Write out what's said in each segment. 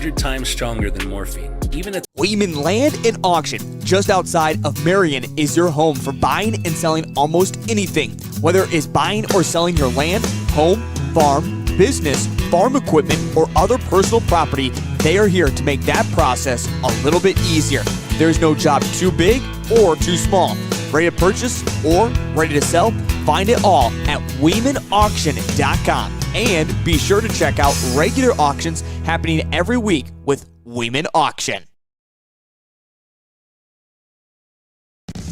100 times stronger than morphine. Even at Weeman Land and Auction, just outside of Marion, is your home for buying and selling almost anything. Whether it's buying or selling your land, home, farm, business, farm equipment, or other personal property, they are here to make that process a little bit easier. There's no job too big or too small. Ready to purchase or ready to sell? Find it all at WeemanAuction.com. And be sure to check out regular auctions happening every week with Weeman Auction.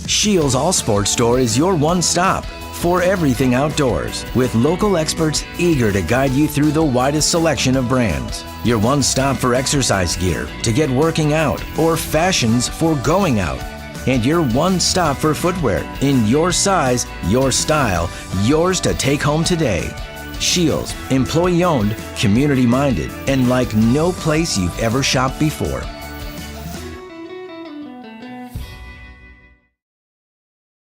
Shields All Sports Store is your one stop for everything outdoors, with local experts eager to guide you through the widest selection of brands. Your one stop for exercise gear to get working out or fashions for going out. And your one stop for footwear in your size, your style, yours to take home today. Shields, employee owned, community minded, and like no place you've ever shopped before.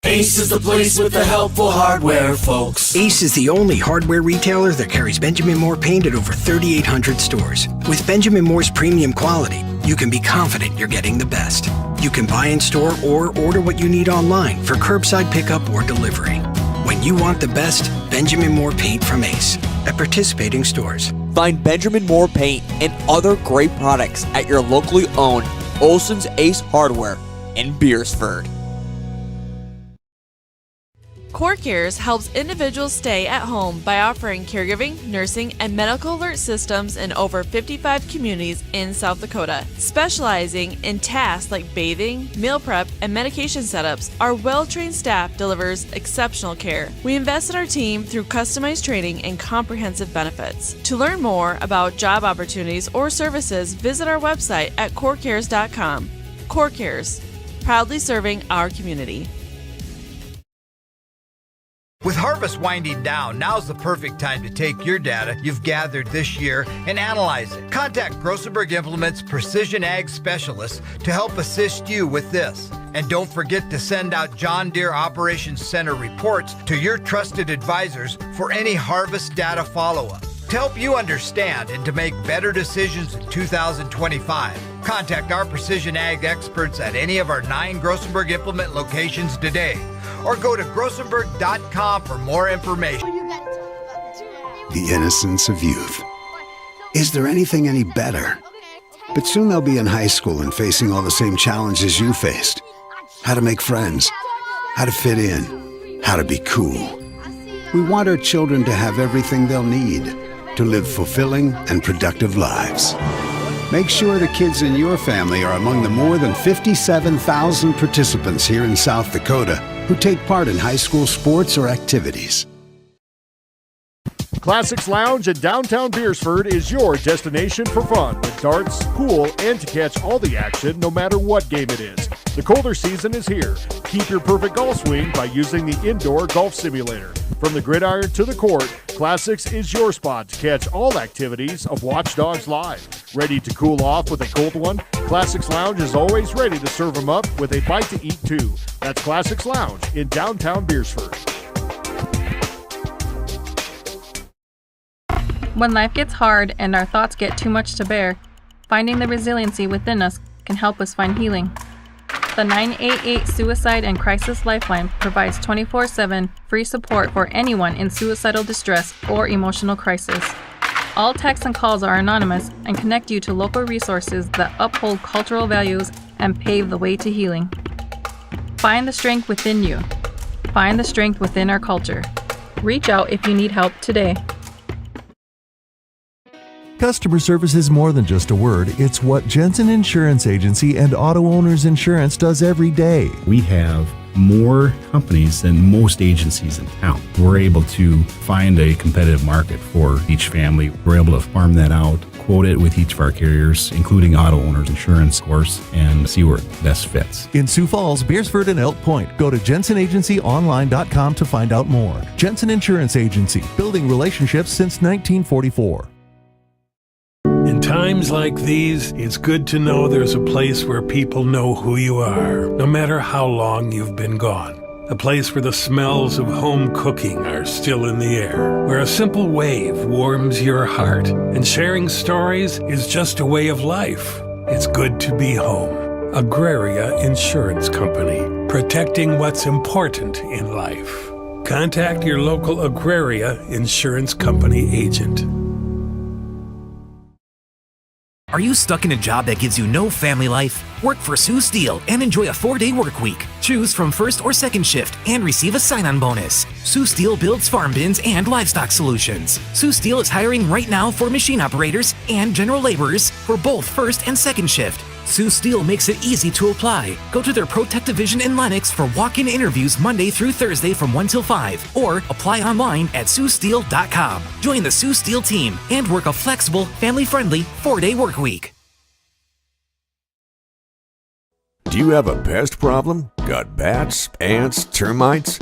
Ace is the place with the helpful hardware, folks. Ace is the only hardware retailer that carries Benjamin Moore paint at over 3,800 stores. With Benjamin Moore's premium quality, you can be confident you're getting the best. You can buy in store or order what you need online for curbside pickup or delivery. When you want the best, Benjamin Moore paint from Ace at participating stores. Find Benjamin Moore paint and other great products at your locally owned Olson's Ace Hardware in Beersford. CoreCares helps individuals stay at home by offering caregiving, nursing, and medical alert systems in over 55 communities in South Dakota. Specializing in tasks like bathing, meal prep, and medication setups, our well-trained staff delivers exceptional care. We invest in our team through customized training and comprehensive benefits. To learn more about job opportunities or services, visit our website at corecares.com. CoreCares, proudly serving our community. With harvest winding down, now's the perfect time to take your data you've gathered this year and analyze it. Contact Grosenberg Implement's Precision Ag Specialists to help assist you with this. And don't forget to send out John Deere Operations Center reports to your trusted advisors for any harvest data follow-up. To help you understand and to make better decisions in 2025, contact our Precision Ag experts at any of our 9 Grosenberg Implement locations today, or go to grosenberg.com for more information. The innocence of youth. Is there anything any better? But soon they'll be in high school and facing all the same challenges you faced. How to make friends, how to fit in, how to be cool. We want our children to have everything they'll need to live fulfilling and productive lives. Make sure the kids in your family are among the more than 57,000 participants here in South Dakota who take part in high school sports or activities. Classics Lounge in downtown Beersford is your destination for fun with darts, pool, and to catch all the action no matter what game it is. The colder season is here. Keep your perfect golf swing by using the indoor golf simulator. From the gridiron to the court, Classics is your spot to catch all activities of Watch Dogs Live. Ready to cool off with a cold one? Classics Lounge is always ready to serve them up with a bite to eat too. That's Classics Lounge in downtown Beersford. When life gets hard and our thoughts get too much to bear, finding the resiliency within us can help us find healing. The 988 Suicide and Crisis Lifeline provides 24/7 free support for anyone in suicidal distress or emotional crisis. All texts and calls are anonymous and connect you to local resources that uphold cultural values and pave the way to healing. Find the strength within you. Find the strength within our culture. Reach out if you need help today. Customer service is more than just a word. It's what Jensen Insurance Agency and Auto Owners Insurance does every day. We have more companies than most agencies in town. We're able to find a competitive market for each family. We're able to farm that out, quote it with each of our carriers, including Auto Owners Insurance, of course, and see where it best fits. In Sioux Falls, Beersford, and Elk Point, go to JensenAgencyOnline.com to find out more. Jensen Insurance Agency, building relationships since 1944. In times like these, it's good to know there's a place where people know who you are, no matter how long you've been gone. a place where the smells of home cooking are still in the air, where a simple wave warms your heart, and sharing stories is just a way of life. It's good to be home. Agraria Insurance Company, protecting what's important in life. Contact your local Agraria Insurance Company agent. Are you stuck in a job that gives you no family life? Work for Sue Steel and enjoy a 4-day work week. Choose from first or second shift and receive a sign-on bonus. Sue Steel builds farm bins and livestock solutions. Sue Steel is hiring right now for machine operators and general laborers for both first and second shift. Sue Steel makes it easy to apply. Go to their ProTech division in Lenox for walk-in interviews Monday through Thursday from 1 till 5, or apply online at SueSteel.com. Join the Sue Steel team and work a flexible, family-friendly 4-day work week. Do you have a pest problem? Got bats, ants, termites?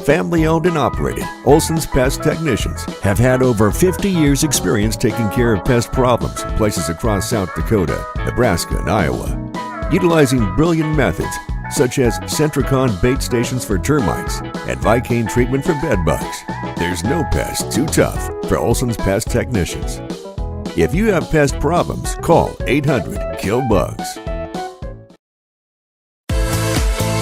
Family owned and operated, Olson's Pest Technicians have had over 50 years experience taking care of pest problems in places across South Dakota, Nebraska, and Iowa. Utilizing brilliant methods such as Centricon bait stations for termites and Vicane treatment for bed bugs. There's no pest too tough for Olson's Pest Technicians. If you have pest problems, call 800-KILL-BUGS.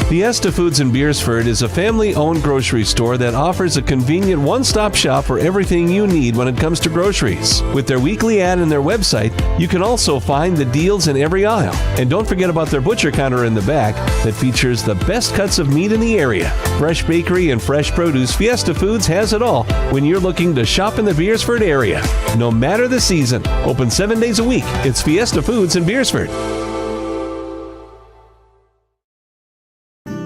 Fiesta Foods in Beersford is a family-owned grocery store that offers a convenient one-stop shop for everything you need when it comes to groceries. With their weekly ad and their website, you can also find the deals in every aisle. And don't forget about their butcher counter in the back that features the best cuts of meat in the area. Fresh bakery and fresh produce, Fiesta Foods has it all when you're looking to shop in the Beersford area. No matter the season, open 7 days a week. It's Fiesta Foods in Beersford.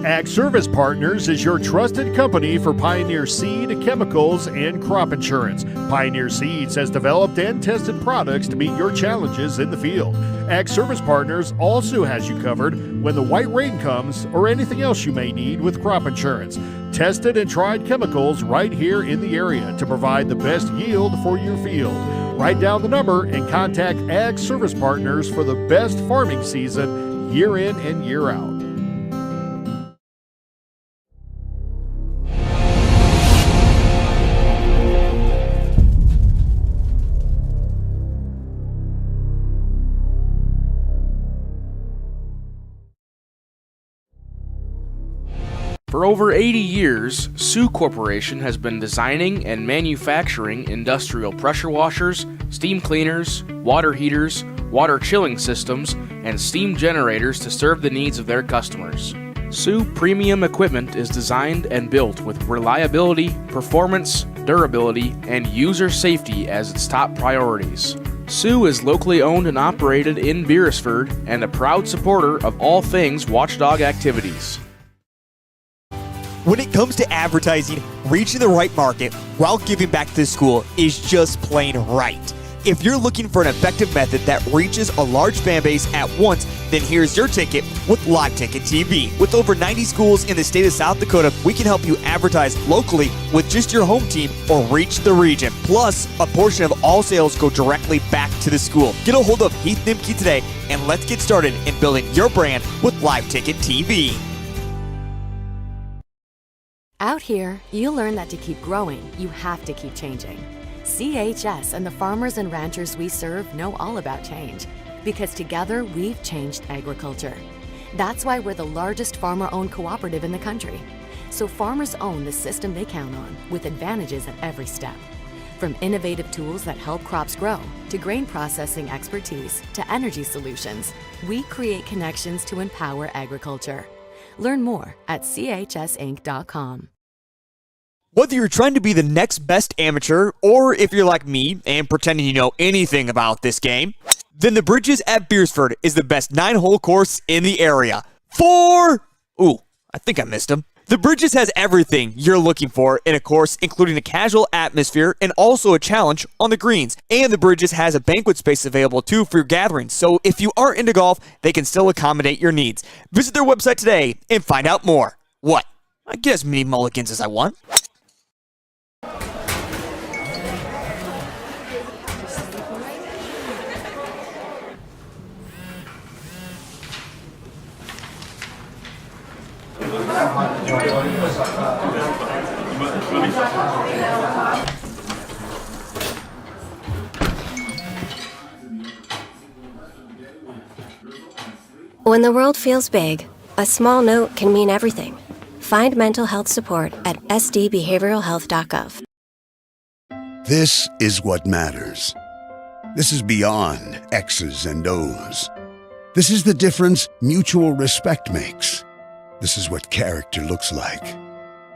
Ag Service Partners is your trusted company for Pioneer seed, chemicals, and crop insurance. Pioneer Seeds has developed and tested products to meet your challenges in the field. Ag Service Partners also has you covered when the white rain comes or anything else you may need with crop insurance. Tested and tried chemicals right here in the area to provide the best yield for your field. Write down the number and contact Ag Service Partners for the best farming season year in and year out. For over 80 years, Sioux Corporation has been designing and manufacturing industrial pressure washers, steam cleaners, water heaters, water chilling systems, and steam generators to serve the needs of their customers. Sioux Premium Equipment is designed and built with reliability, performance, durability, and user safety as its top priorities. Sioux is locally owned and operated in Beersford and a proud supporter of all things watchdog activities. When it comes to advertising, reaching the right market while giving back to the school is just plain right. If you're looking for an effective method that reaches a large fan base at once, then here's your ticket with Live Ticket TV. With over 90 schools in the state of South Dakota, we can help you advertise locally with just your home team or reach the region. Plus, a portion of all sales go directly back to the school. Get a hold of Heath Nimke today and let's get started in building your brand with Live Ticket TV. Out here, you learn that to keep growing, you have to keep changing. CHS and the farmers and ranchers we serve know all about change, because together we've changed agriculture. That's why we're the largest farmer-owned cooperative in the country. So farmers own the system they count on, with advantages at every step. From innovative tools that help crops grow, to grain processing expertise, to energy solutions, we create connections to empower agriculture. Learn more at chsinc.com. Whether you're trying to be the next best amateur, or if you're like me and pretending you know anything about this game, then the Bridges at Beersford is the best 9-hole course in the area. I think I missed him. The Bridges has everything you're looking for in a course, including a casual atmosphere and also a challenge on the greens. And the Bridges has a banquet space available too for your gatherings, so if you aren't into golf, they can still accommodate your needs. Visit their website today and find out more. What? I get as many mulligans as I want. When the world feels big, a small note can mean everything. Find mental health support at sdbehavioralhealth.gov. This is what matters. This is beyond X's and O's. This is the difference mutual respect makes. This is what character looks like.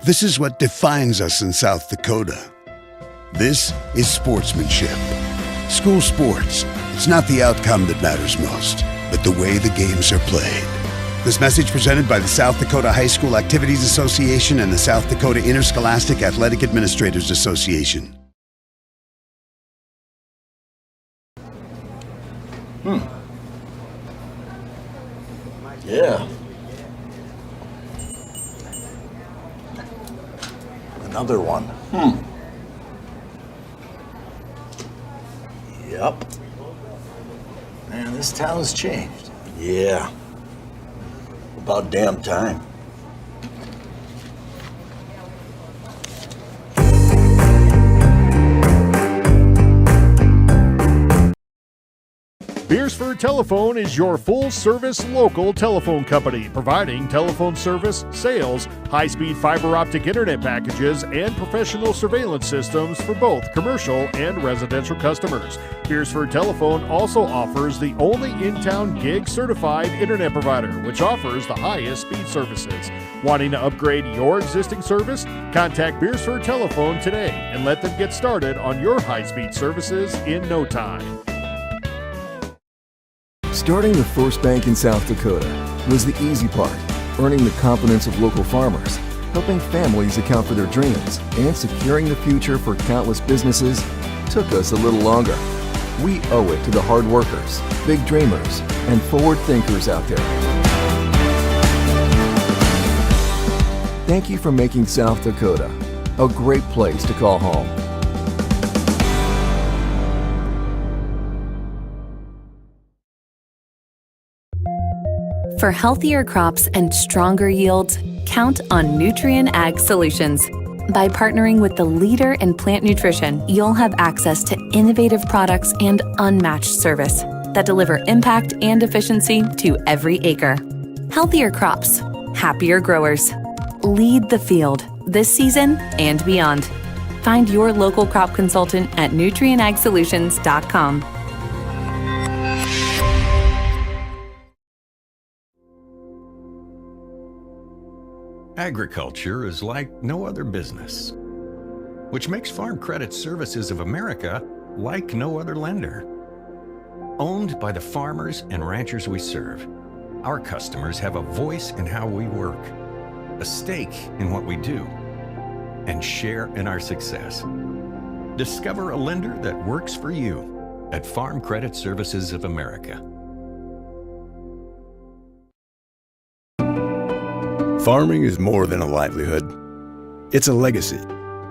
This is what defines us in South Dakota. This is sportsmanship. School sports, it's not the outcome that matters most, but the way the games are played. This message presented by the South Dakota High School Activities Association and the South Dakota Interscholastic Athletic Administrators Association. Yeah. Another one. Yep. Man, this town's changed. Yeah. About damn time. Beersford Telephone is your full-service local telephone company, providing telephone service, sales, high-speed fiber optic internet packages, and professional surveillance systems for both commercial and residential customers. Beersford Telephone also offers the only in-town gig-certified internet provider, which offers the highest speed services. Wanting to upgrade your existing service? Contact Beersford Telephone today and let them get started on your high-speed services in no time. Starting the first bank in South Dakota was the easy part, earning the confidence of local farmers, helping families account for their dreams, and securing the future for countless businesses took us a little longer. We owe it to the hard workers, big dreamers, and forward thinkers out there. Thank you for making South Dakota a great place to call home. For healthier crops and stronger yields, count on Nutrien Ag Solutions. By partnering with the leader in plant nutrition, you'll have access to innovative products and unmatched service that deliver impact and efficiency to every acre. Healthier crops, happier growers. Lead the field this season and beyond. Find your local crop consultant at nutrienagsolutions.com. Agriculture is like no other business, which makes Farm Credit Services of America like no other lender. Owned by the farmers and ranchers we serve, our customers have a voice in how we work, a stake in what we do, and share in our success. Discover a lender that works for you at Farm Credit Services of America. Farming is more than a livelihood. It's a legacy.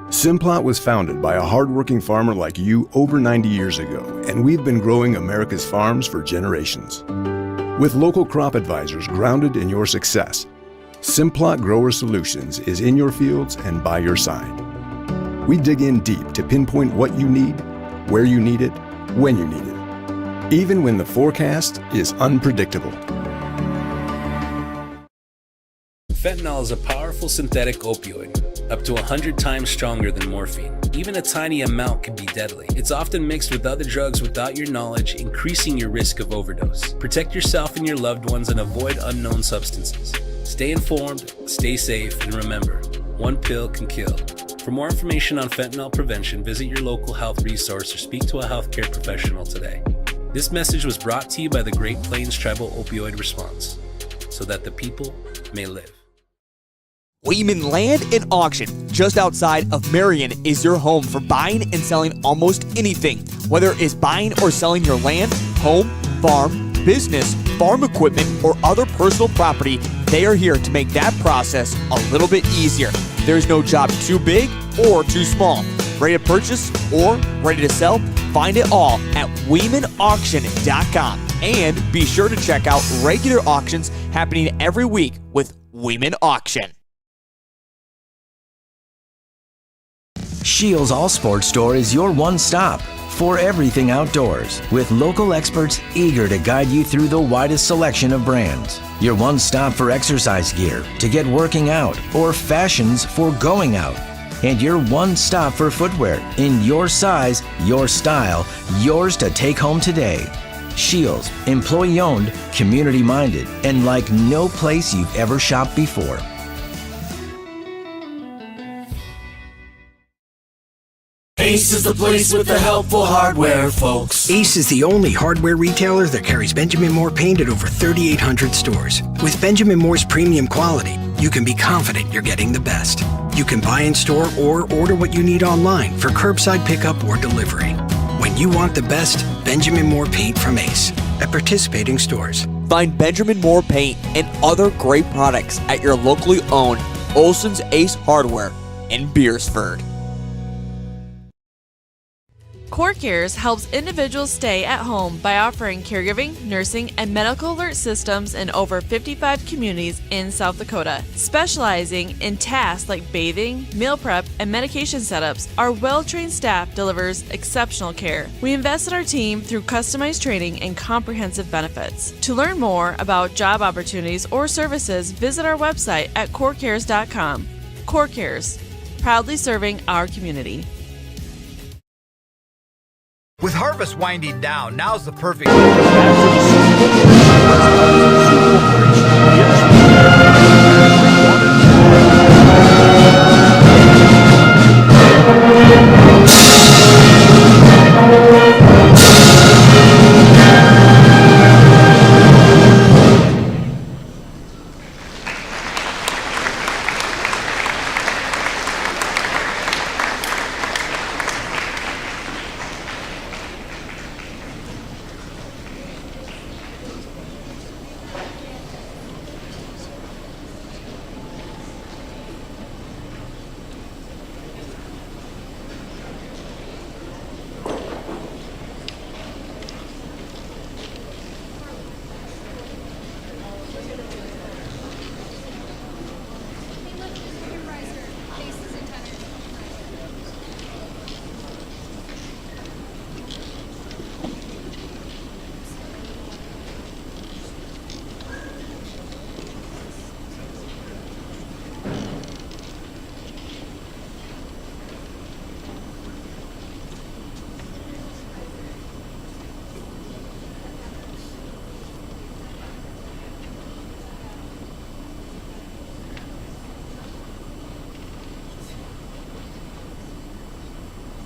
Simplot was founded by a hardworking farmer like you over 90 years ago, and we've been growing America's farms for generations. With local crop advisors grounded in your success, Simplot Grower Solutions is in your fields and by your side. We dig in deep to pinpoint what you need, where you need it, when you need it, even when the forecast is unpredictable. Fentanyl is a powerful synthetic opioid, up to 100 times stronger than morphine. Even a tiny amount can be deadly. It's often mixed with other drugs without your knowledge, increasing your risk of overdose. Protect yourself and your loved ones and avoid unknown substances. Stay informed, stay safe, and remember, one pill can kill. For more information on fentanyl prevention, visit your local health resource or speak to a healthcare professional today. This message was brought to you by the Great Plains Tribal Opioid Response, so that the people may live. Weeman Land and Auction, just outside of Marion, is your home for buying and selling almost anything. Whether it is buying or selling your land, home, farm, business, farm equipment, or other personal property, they are here to make that process a little bit easier. There is no job too big or too small. Ready to purchase or ready to sell? Find it all at WeemanAuction.com. And be sure to check out regular auctions happening every week with Weeman Auction. Shields All Sports Store is your one stop for everything outdoors, with local experts eager to guide you through the widest selection of brands. Your one stop for exercise gear to get working out or fashions for going out. And your one stop for footwear in your size, your style, yours to take home today. Shields, employee owned, community minded, and like no place you've ever shopped before. Ace is the place with the helpful hardware, folks. Ace is the only hardware retailer that carries Benjamin Moore paint at over 3,800 stores. With Benjamin Moore's premium quality, you can be confident you're getting the best. You can buy in store or order what you need online for curbside pickup or delivery. When you want the best, Benjamin Moore paint from Ace at participating stores. Find Benjamin Moore paint and other great products at your locally owned Olson's Ace Hardware in Beersford. CoreCares helps individuals stay at home by offering caregiving, nursing, and medical alert systems in over 55 communities in South Dakota. Specializing in tasks like bathing, meal prep, and medication setups, our well-trained staff delivers exceptional care. We invest in our team through customized training and comprehensive benefits. To learn more about job opportunities or services, visit our website at corecares.com. CoreCares, proudly serving our community. With harvest winding down, now's the perfect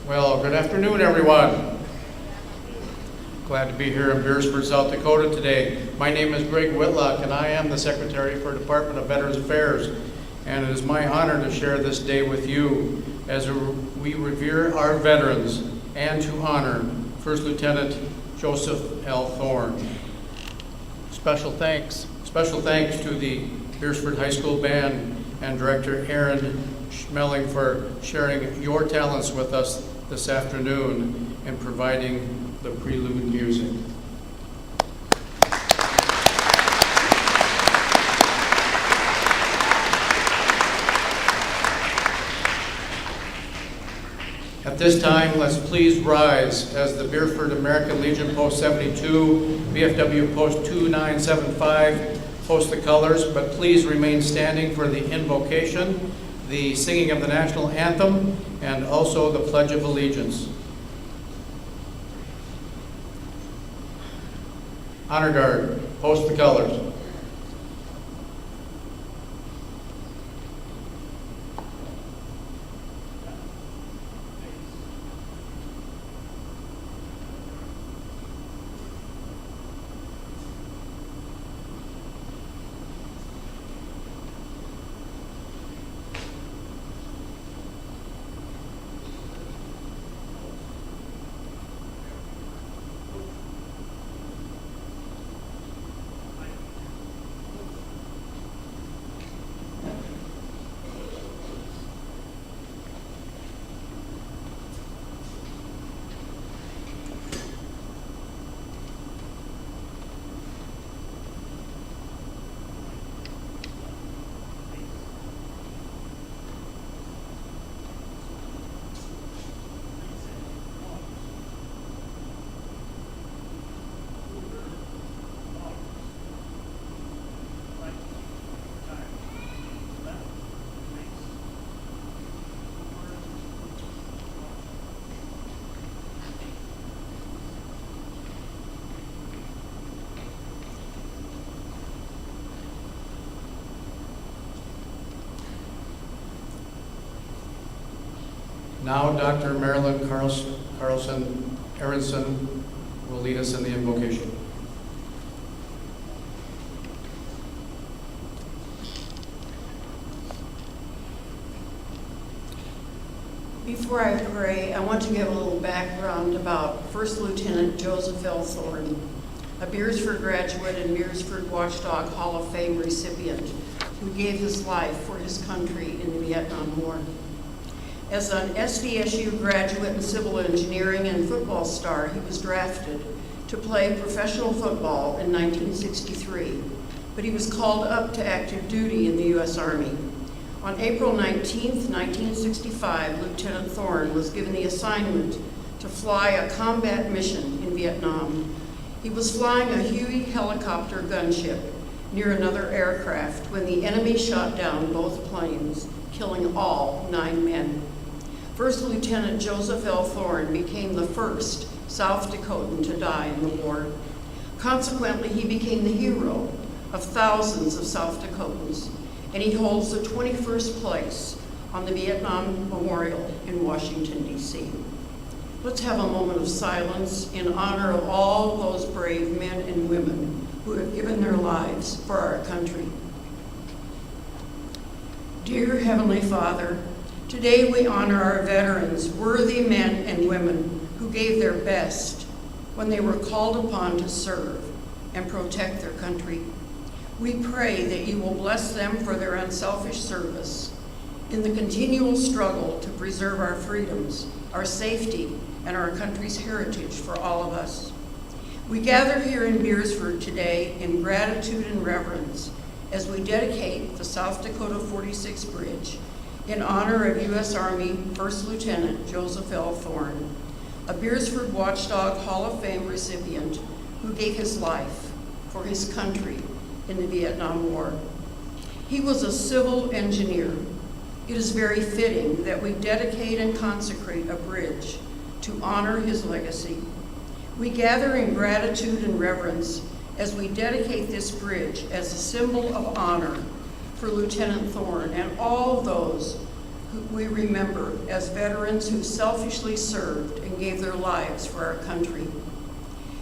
Well, good afternoon, everyone. Glad to be here in Beersford, South Dakota today. My name is Greg Whitlock, and I am the Secretary for Department of Veterans Affairs. And it is my honor to share this day with you as we revere our veterans and to honor First Lieutenant Joseph L. Thorne. Special thanks to the Beersford High School Band and Director Aaron Schmeling for sharing your talents with us this afternoon and providing the prelude music. At this time, let's please rise as the Beersford American Legion Post 72, VFW Post 2975 host the colors, but please remain standing for the invocation, the singing of the national anthem, and also the Pledge of Allegiance. Honor Guard, post the colors. Now Dr. Marilyn Carlson Aronson will lead us in the invocation. Before I pray, I want to give a little background about First Lieutenant Joseph L. Thorne, a Beersford graduate and Beersford Watchdog Hall of Fame recipient who gave his life for his country in the Vietnam War. As an SDSU graduate in civil engineering and football star, he was drafted to play professional football in 1963, but he was called up to active duty in the U.S. Army. On April 19, 1965, Lieutenant Thorne was given the assignment to fly a combat mission in Vietnam. He was flying a Huey helicopter gunship near another aircraft when the enemy shot down both planes, killing all 9 men. First Lieutenant Joseph L. Thorne became the first South Dakotan to die in the war. Consequently, he became the hero of thousands of South Dakotans, and he holds the 21st place on the Vietnam Memorial in Washington, D.C. Let's have a moment of silence in honor of all those brave men and women who have given their lives for our country. Dear Heavenly Father, today we honor our veterans, worthy men and women who gave their best when they were called upon to serve and protect their country. We pray that you will bless them for their unselfish service in the continual struggle to preserve our freedoms, our safety, and our country's heritage for all of us. We gather here in Beersford today in gratitude and reverence as we dedicate the South Dakota 46 Bridge in honor of U.S. Army First Lieutenant Joseph L. Thorne, a Beersford Watchdog Hall of Fame recipient who gave his life for his country in the Vietnam War. He was a civil engineer. It is very fitting that we dedicate and consecrate a bridge to honor his legacy. We gather in gratitude and reverence as we dedicate this bridge as a symbol of honor for Lieutenant Thorne and all those who we remember as veterans who selfishly served and gave their lives for our country.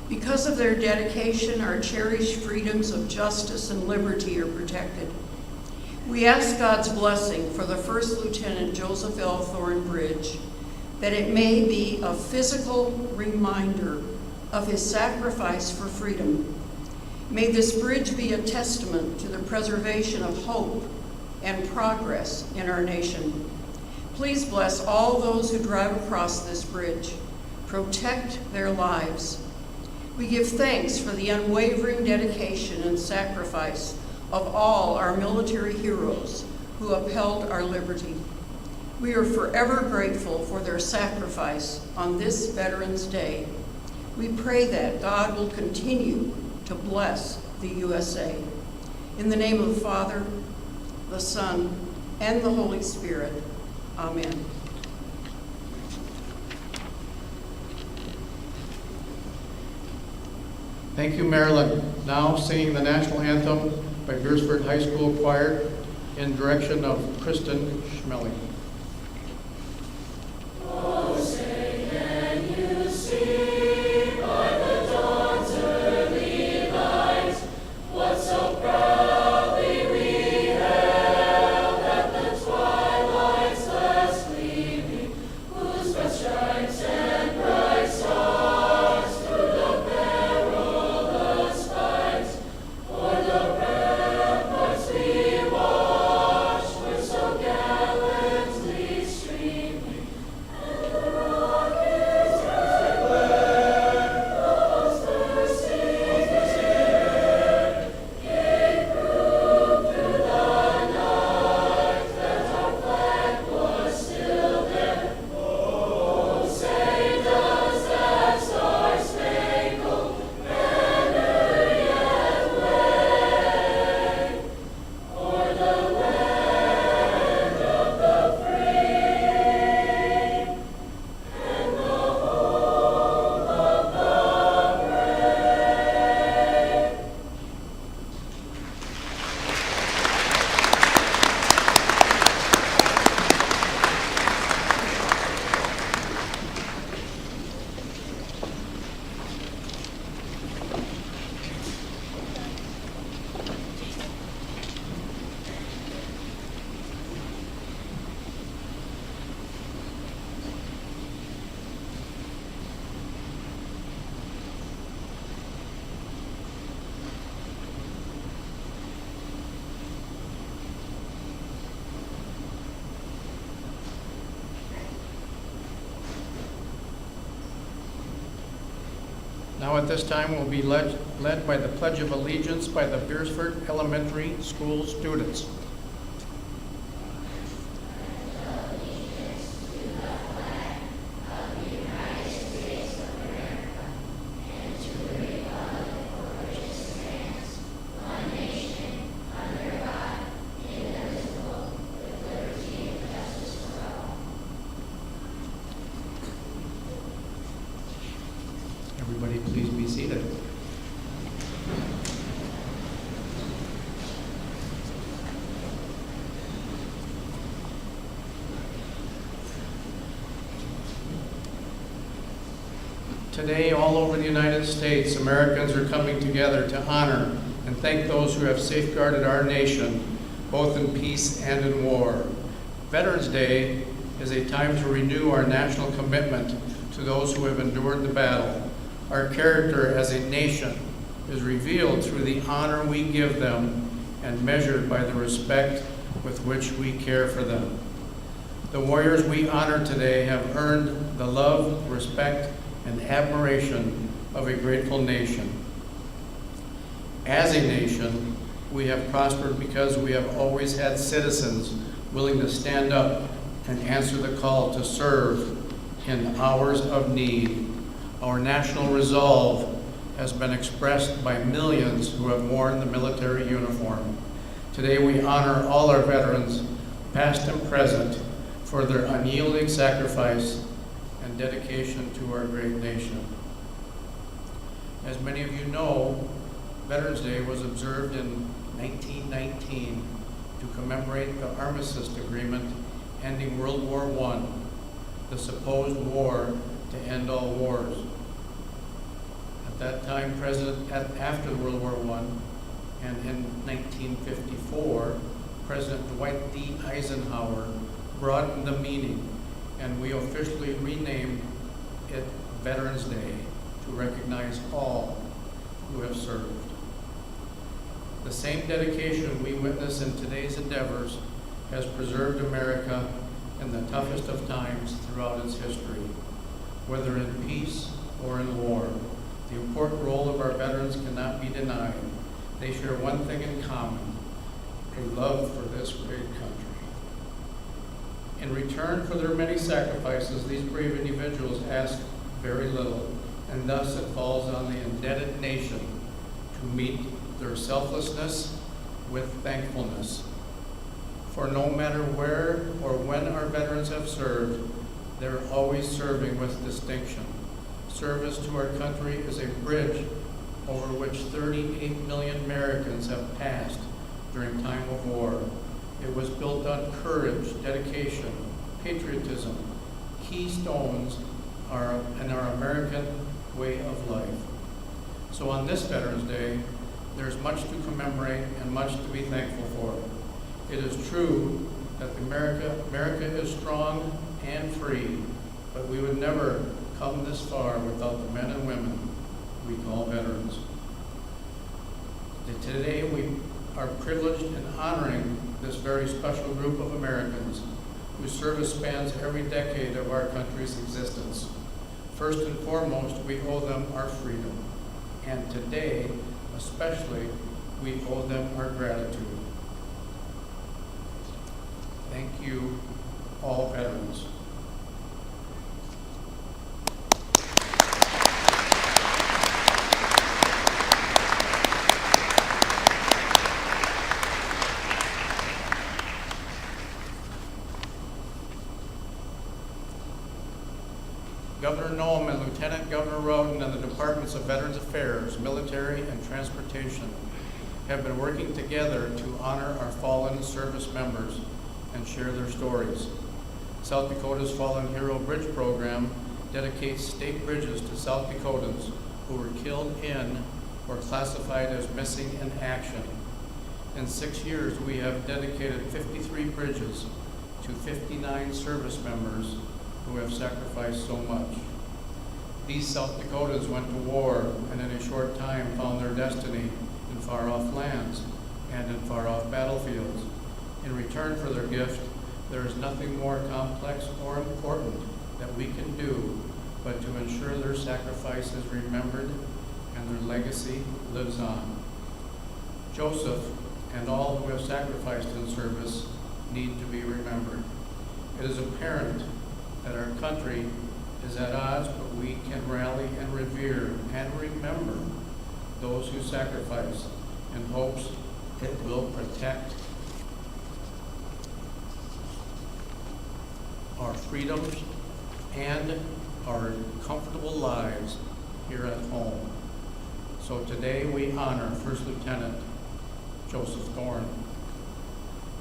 Because of their dedication, our cherished freedoms of justice and liberty are protected. We ask God's blessing for the First Lieutenant Joseph L. Thorne Bridge, that it may be a physical reminder of his sacrifice for freedom. May this bridge be a testament to the preservation of hope and progress in our nation. Please bless all those who drive across this bridge. Protect their lives. We give thanks for the unwavering dedication and sacrifice of all our military heroes who upheld our liberty. We are forever grateful for their sacrifice on this Veterans Day. We pray that God will continue to bless the USA. In the name of the Father, the Son, and the Holy Spirit, amen. Thank you, Marilyn. Now singing the national anthem by Beersford High School Choir in direction of Kristen Schmeling. Oh, say, can you see by the dawn's early light what so proudly we hailed at the twilight's last gleaming, whose breast shines and bright stars through the perilous fight, o'er the ramparts we watched, where so gallant Now at this time we'll be led by the Pledge of Allegiance by the Beersford Elementary School students. Everybody please be seated. Today, all over the United States, Americans are coming together to honor and thank those who have safeguarded our nation, both in peace and in war. Veterans Day is a time to renew our national commitment to those who have endured the battle. Our character as a nation is revealed through the honor we give them and measured by the respect with which we care for them. The warriors we honor today have earned the love, respect, and admiration of a grateful nation. As a nation, we have prospered because we have always had citizens willing to stand up and answer the call to serve in hours of need. Our national resolve has been expressed by millions who have worn the military uniform. Today we honor all our veterans, past and present, for their unyielding sacrifice and dedication to our great nation. As many of you know, Veterans Day was observed in 1919 to commemorate the Armistice Agreement ending World War I, the supposed war to end all wars. At that time, after World War I, and in 1954, President Dwight D. Eisenhower broadened the meaning, and we officially renamed it Veterans Day to recognize all who have served. The same dedication we witness in today's endeavors has preserved America in the toughest of times throughout its history, whether in peace or in war. The important role of our veterans cannot be denied. They share one thing in common, a love for this great country. In return for their many sacrifices, these brave individuals ask very little, and thus it falls on the indebted nation to meet their selflessness with thankfulness. For no matter where or when our veterans have served, they're always serving with distinction. Service to our country is a bridge over which 38 million Americans have passed during time of war. It was built on courage, dedication, patriotism, keystones in our American way of life. So on this Veterans Day, there's much to commemorate and much to be thankful for. It is true that America is strong and free, but we would never come this far without the men and women we call veterans. Today we are privileged in honoring this very special group of Americans whose service spans every decade of our country's existence. First and foremost, we owe them our freedom, and today, especially, we owe them our gratitude. Thank you, all veterans. Governor Noem and Lieutenant Governor Rowden and the Departments of Veterans Affairs, Military, and Transportation have been working together to honor our fallen service members and share their stories. South Dakota's Fallen Hero Bridge Program dedicates state bridges to South Dakotans who were killed in or classified as missing in action. In 6 years, we have dedicated 53 bridges to 59 service members who have sacrificed so much. These South Dakotans went to war and in a short time found their destiny in far-off lands and in far-off battlefields. In return for their gift, there is nothing more complex or important that we can do but to ensure their sacrifice is remembered and their legacy lives on. Joseph and all who have sacrificed in service need to be remembered. It is apparent that our country is at odds, but we can rally and revere and remember those who sacrifice in hopes it will protect our freedoms and our comfortable lives here at home. So today we honor First Lieutenant Joseph Thorn.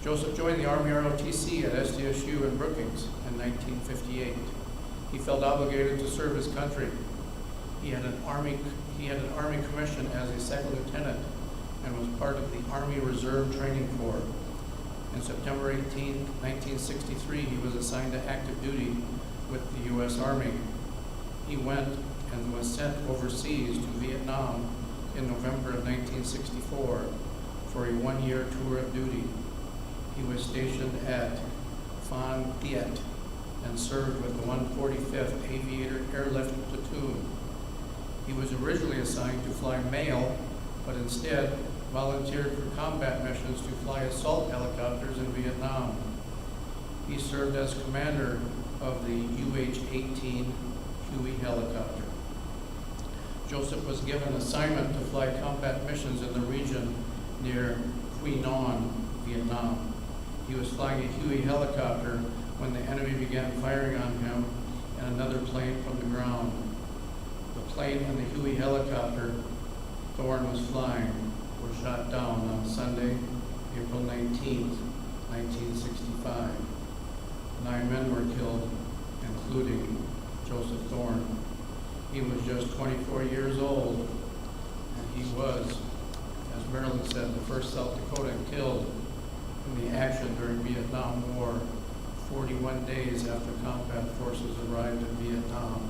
Joseph joined the Army ROTC at SDSU in Brookings in 1958. He felt obligated to serve his country. He had an Army commission as a second lieutenant and was part of the Army Reserve Training Corps. On September 18, 1963, he was assigned to active duty with the U.S. Army. He went and was sent overseas to Vietnam in November of 1964 for a one-year tour of duty. He was stationed at Phan Thiet and served with the 145th Aviator Airlift Platoon. He was originally assigned to fly mail, but instead volunteered for combat missions to fly assault helicopters in Vietnam. He served as commander of the UH-18 Huey helicopter. Joseph was given assignment to fly combat missions in the region near Quy Nhon, Vietnam. He was flying a Huey helicopter when the enemy began firing on him and another plane from the ground. The plane and the Huey helicopter Thorn was flying were shot down on Sunday, April 19, 1965. 9 men were killed, including Joseph Thorn. He was just 24 years old, and he was, as Marilyn said, the first South Dakotan killed in the action during Vietnam War, 41 days after combat forces arrived in Vietnam.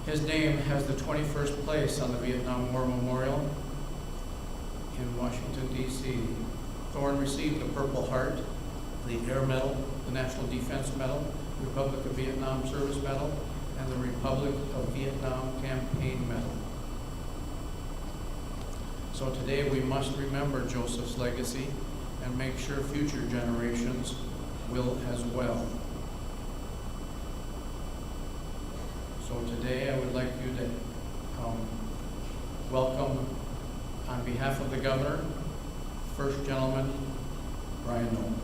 His name has the 21st place on the Vietnam War Memorial in Washington, D.C. Thorn received the Purple Heart, the Air Medal, the National Defense Medal, Republic of Vietnam Service Medal, and the Republic of Vietnam Campaign Medal. So today we must remember Joseph's legacy and make sure future generations will as well. So today I would like you to welcome, on behalf of the Governor, First Gentleman Brian Nolan.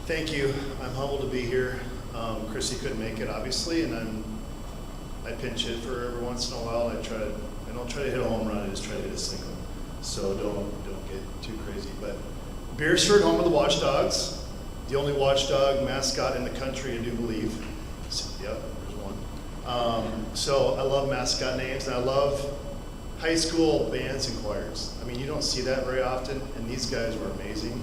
Thank you. I'm humbled to be here. Chrissy couldn't make it, obviously, and I pinch hit for her every once in a while. I don't try to hit a home run. I just try to hit a single. So don't get too crazy. But Beersford, home of the Watchdogs, the only watchdog mascot in the country, I do believe. Yep, there's one. So I love mascot names, and I love high school bands and choirs. I mean, you don't see that very often, and these guys were amazing.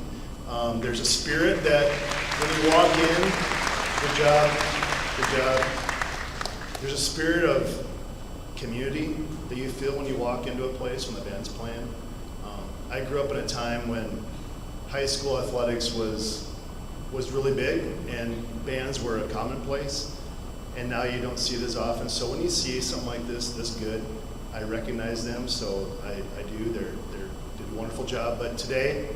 There's a spirit that when you walk in, good job. There's a spirit of community that you feel when you walk into a place when the band's playing. I grew up in a time when high school athletics was really big and bands were a commonplace, and now you don't see it as often. So when you see something like this good, I recognize them, so I do. They did a wonderful job. But today,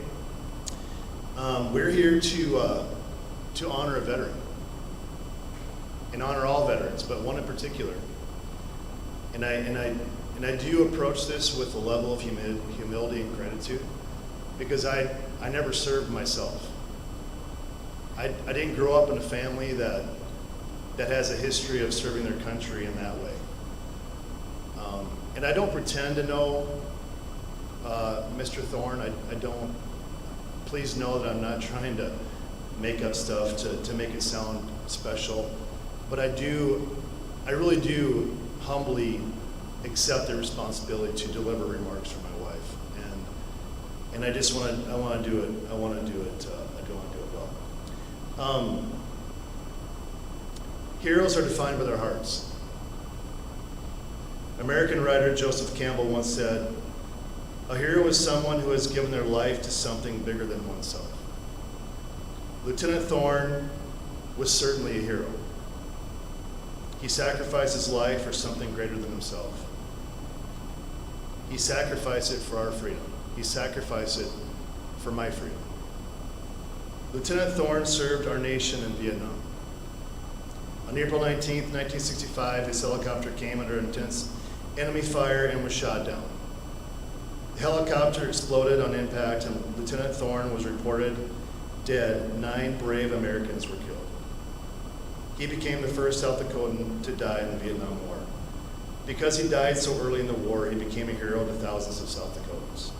we're here to honor a veteran, and honor all veterans, but one in particular. And I do approach this with a level of humility and gratitude, because I never served myself. I didn't grow up in a family that has a history of serving their country in that way. And I don't pretend to know Mr. Thorn. I don't. Please know that I'm not trying to make up stuff to make it sound special, but I really do humbly accept the responsibility to deliver remarks for my wife, and I want to do it well. Heroes are defined by their hearts. American writer Joseph Campbell once said, "A hero is someone who has given their life to something bigger than oneself." Lieutenant Thorne was certainly a hero. He sacrificed his life for something greater than himself. He sacrificed it for our freedom. He sacrificed it for my freedom. Lieutenant Thorne served our nation in Vietnam. On April 19th, 1965, his helicopter came under intense enemy fire and was shot down. The helicopter exploded on impact and Lieutenant Thorne was reported dead. 9 brave Americans were killed. He became the first South Dakotan to die in the Vietnam War. Because he died so early in the war, he became a hero to thousands of South Dakotans.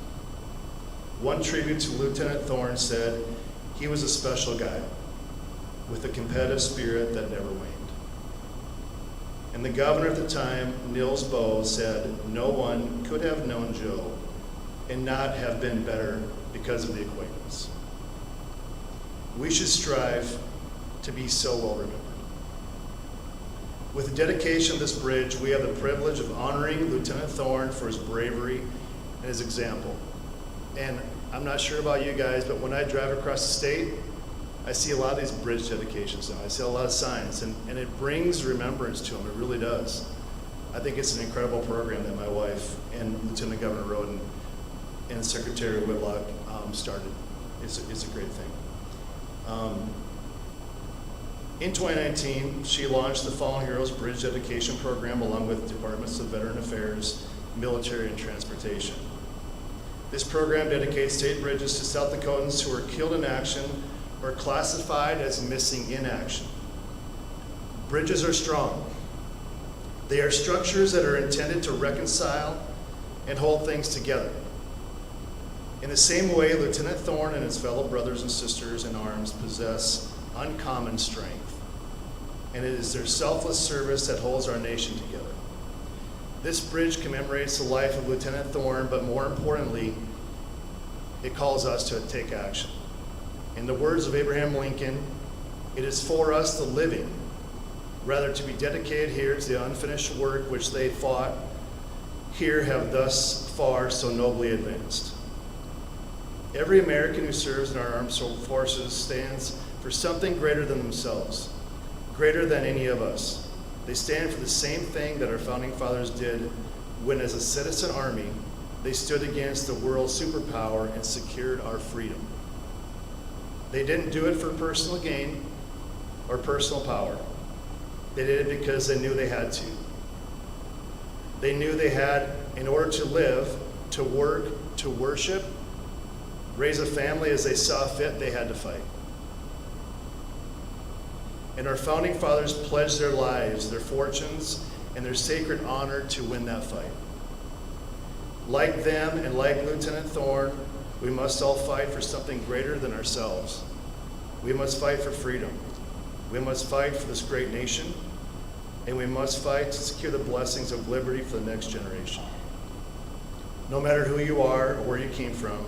One tribute to Lieutenant Thorne said, he was a special guy with a competitive spirit that never waned. And the governor at the time, Nils Boe, said, no one could have known Joe and not have been better because of the acquaintance. We should strive to be so well remembered. With the dedication of this bridge, we have the privilege of honoring Lieutenant Thorne for his bravery and his example. And I'm not sure about you guys, but when I drive across the state, I see a lot of these bridge dedications now. I see a lot of signs, and it brings remembrance to them. It really does. I think it's an incredible program that my wife and Lieutenant Governor Roden and Secretary Whitlock started. It's a great thing. In 2019, she launched the Fallen Heroes Bridge Dedication Program along with Departments of Veteran Affairs, Military, and Transportation. This program dedicates state bridges to South Dakotans who were killed in action or classified as missing in action. Bridges are strong. They are structures that are intended to reconcile and hold things together. In the same way, Lieutenant Thorne and his fellow brothers and sisters in arms possess uncommon strength, and it is their selfless service that holds our nation together. This bridge commemorates the life of Lieutenant Thorne, but more importantly, it calls us to take action. In the words of Abraham Lincoln, it is for us the living, rather to be dedicated here to the unfinished work which they fought here have thus far so nobly advanced. Every American who serves in our armed forces stands for something greater than themselves, greater than any of us. They stand for the same thing that our founding fathers did when, as a citizen army, they stood against the world's superpower and secured our freedom. They didn't do it for personal gain or personal power. They did it because they knew they had to. They knew they had, in order to live, to work, to worship, raise a family as they saw fit, they had to fight. And our founding fathers pledged their lives, their fortunes, and their sacred honor to win that fight. Like them and like Lieutenant Thorne, we must all fight for something greater than ourselves. We must fight for freedom. We must fight for this great nation, and we must fight to secure the blessings of liberty for the next generation. No matter who you are or where you came from,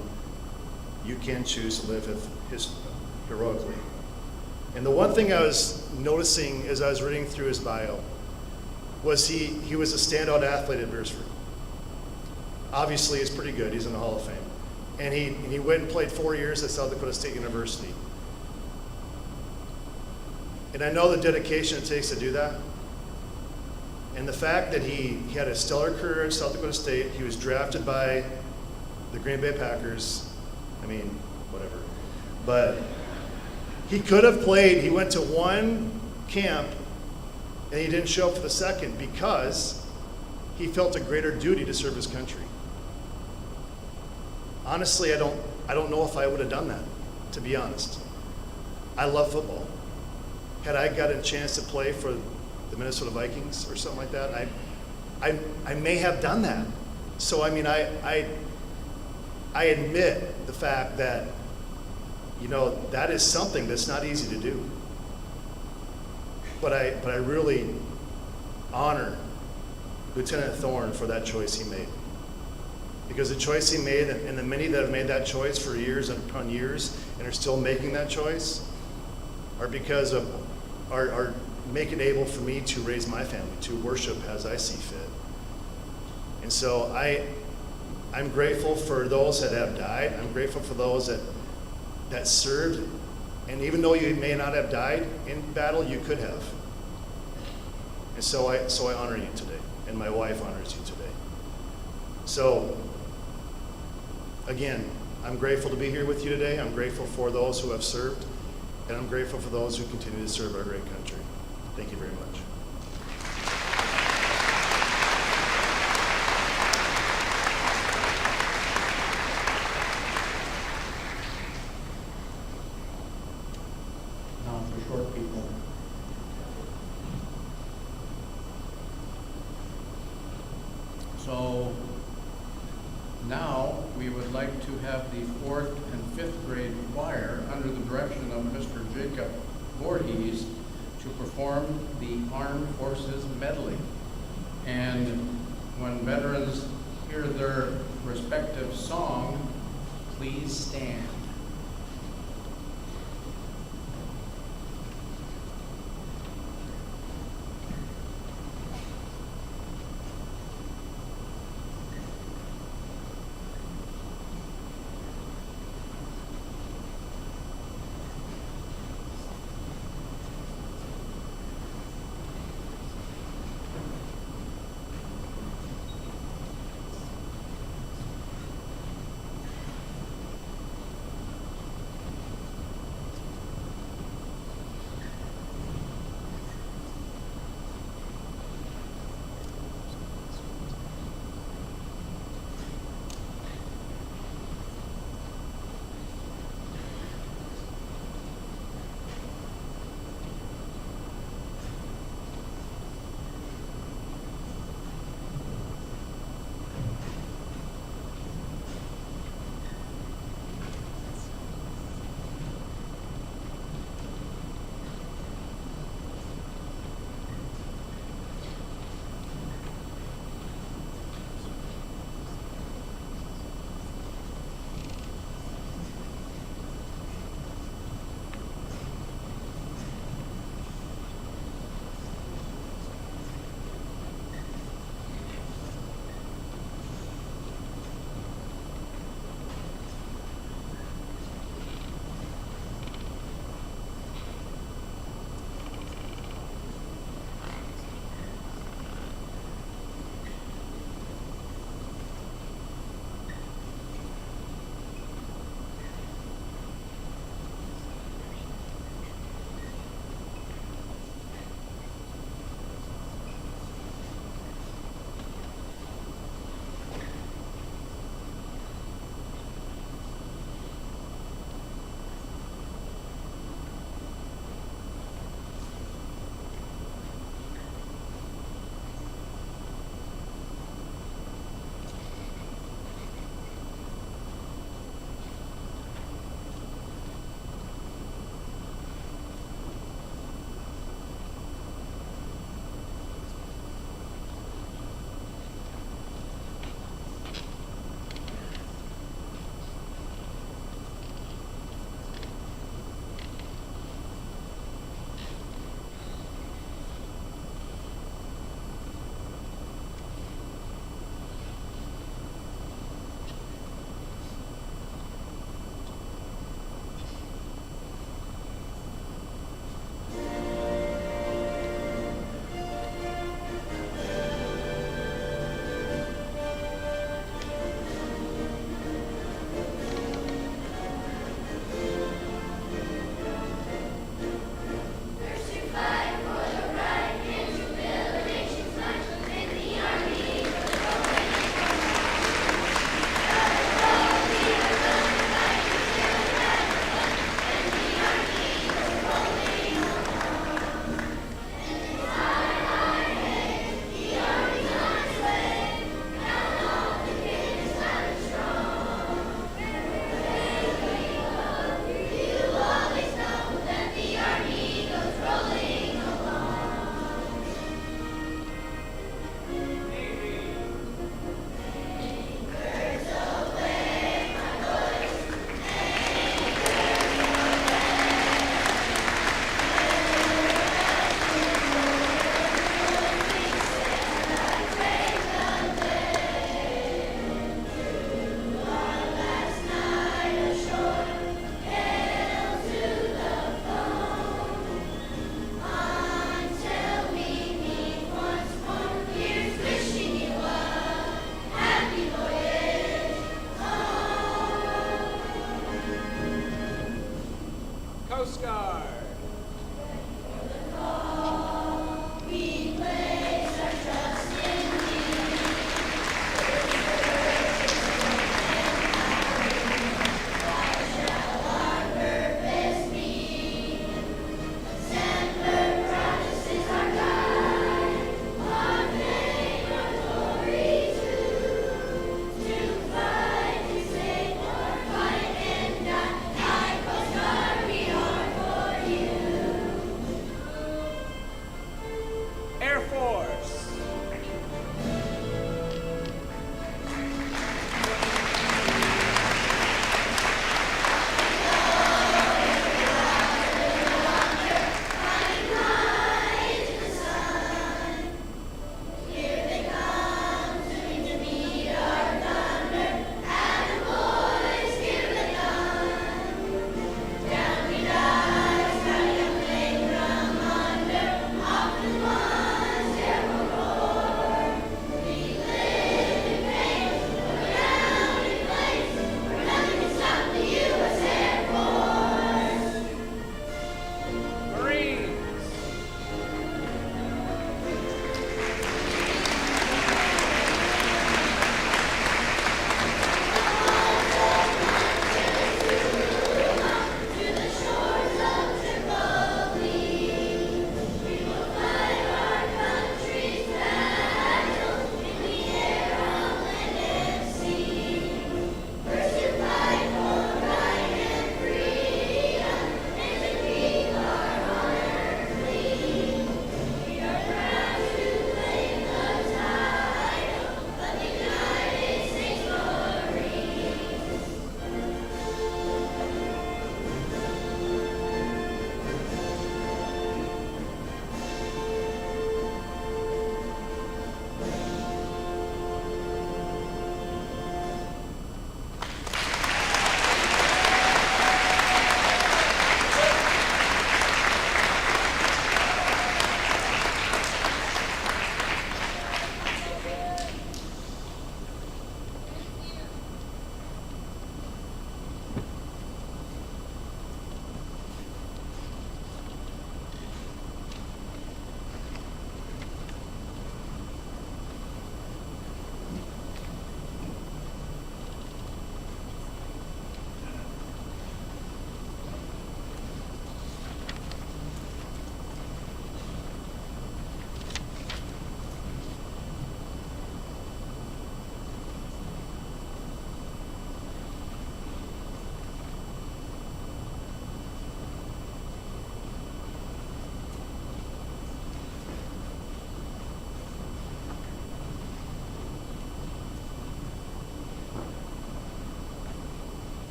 you can choose to live heroically. And the one thing I was noticing as I was reading through his bio was he was a standout athlete at Beresford. Obviously, he's pretty good. He's in the Hall of Fame. And he went and played 4 years at South Dakota State University. And I know the dedication it takes to do that. And the fact that he had a stellar career at South Dakota State, he was drafted by the Green Bay Packers. I mean, whatever. But he could have played. He went to one camp and he didn't show up for the second because he felt a greater duty to serve his country. Honestly, I don't know if I would have done that, to be honest. I love football. Had I got a chance to play for the Minnesota Vikings or something like that, I may have done that. So I mean, I admit the fact that, you know, that is something that's not easy to do. But I really honor Lieutenant Thorne for that choice he made. Because the choice he made, and the many that have made that choice for years upon years and are still making that choice, are because of are make it able for me to raise my family, to worship as I see fit. And so I'm grateful for those that have died. I'm grateful for those that served And even though you may not have died in battle, you could have. And so I honor you today, and my wife honors you today. So, again, I'm grateful to be here with you today. I'm grateful for those who have served, and I'm grateful for those who continue to serve our great country. Thank you very much. Now for short people. So now we would like to have the 4th and 5th grade choir under the direction of Mr. Jacob Voorhees to perform the Armed Forces Medley. And when veterans hear their respective song, please stand.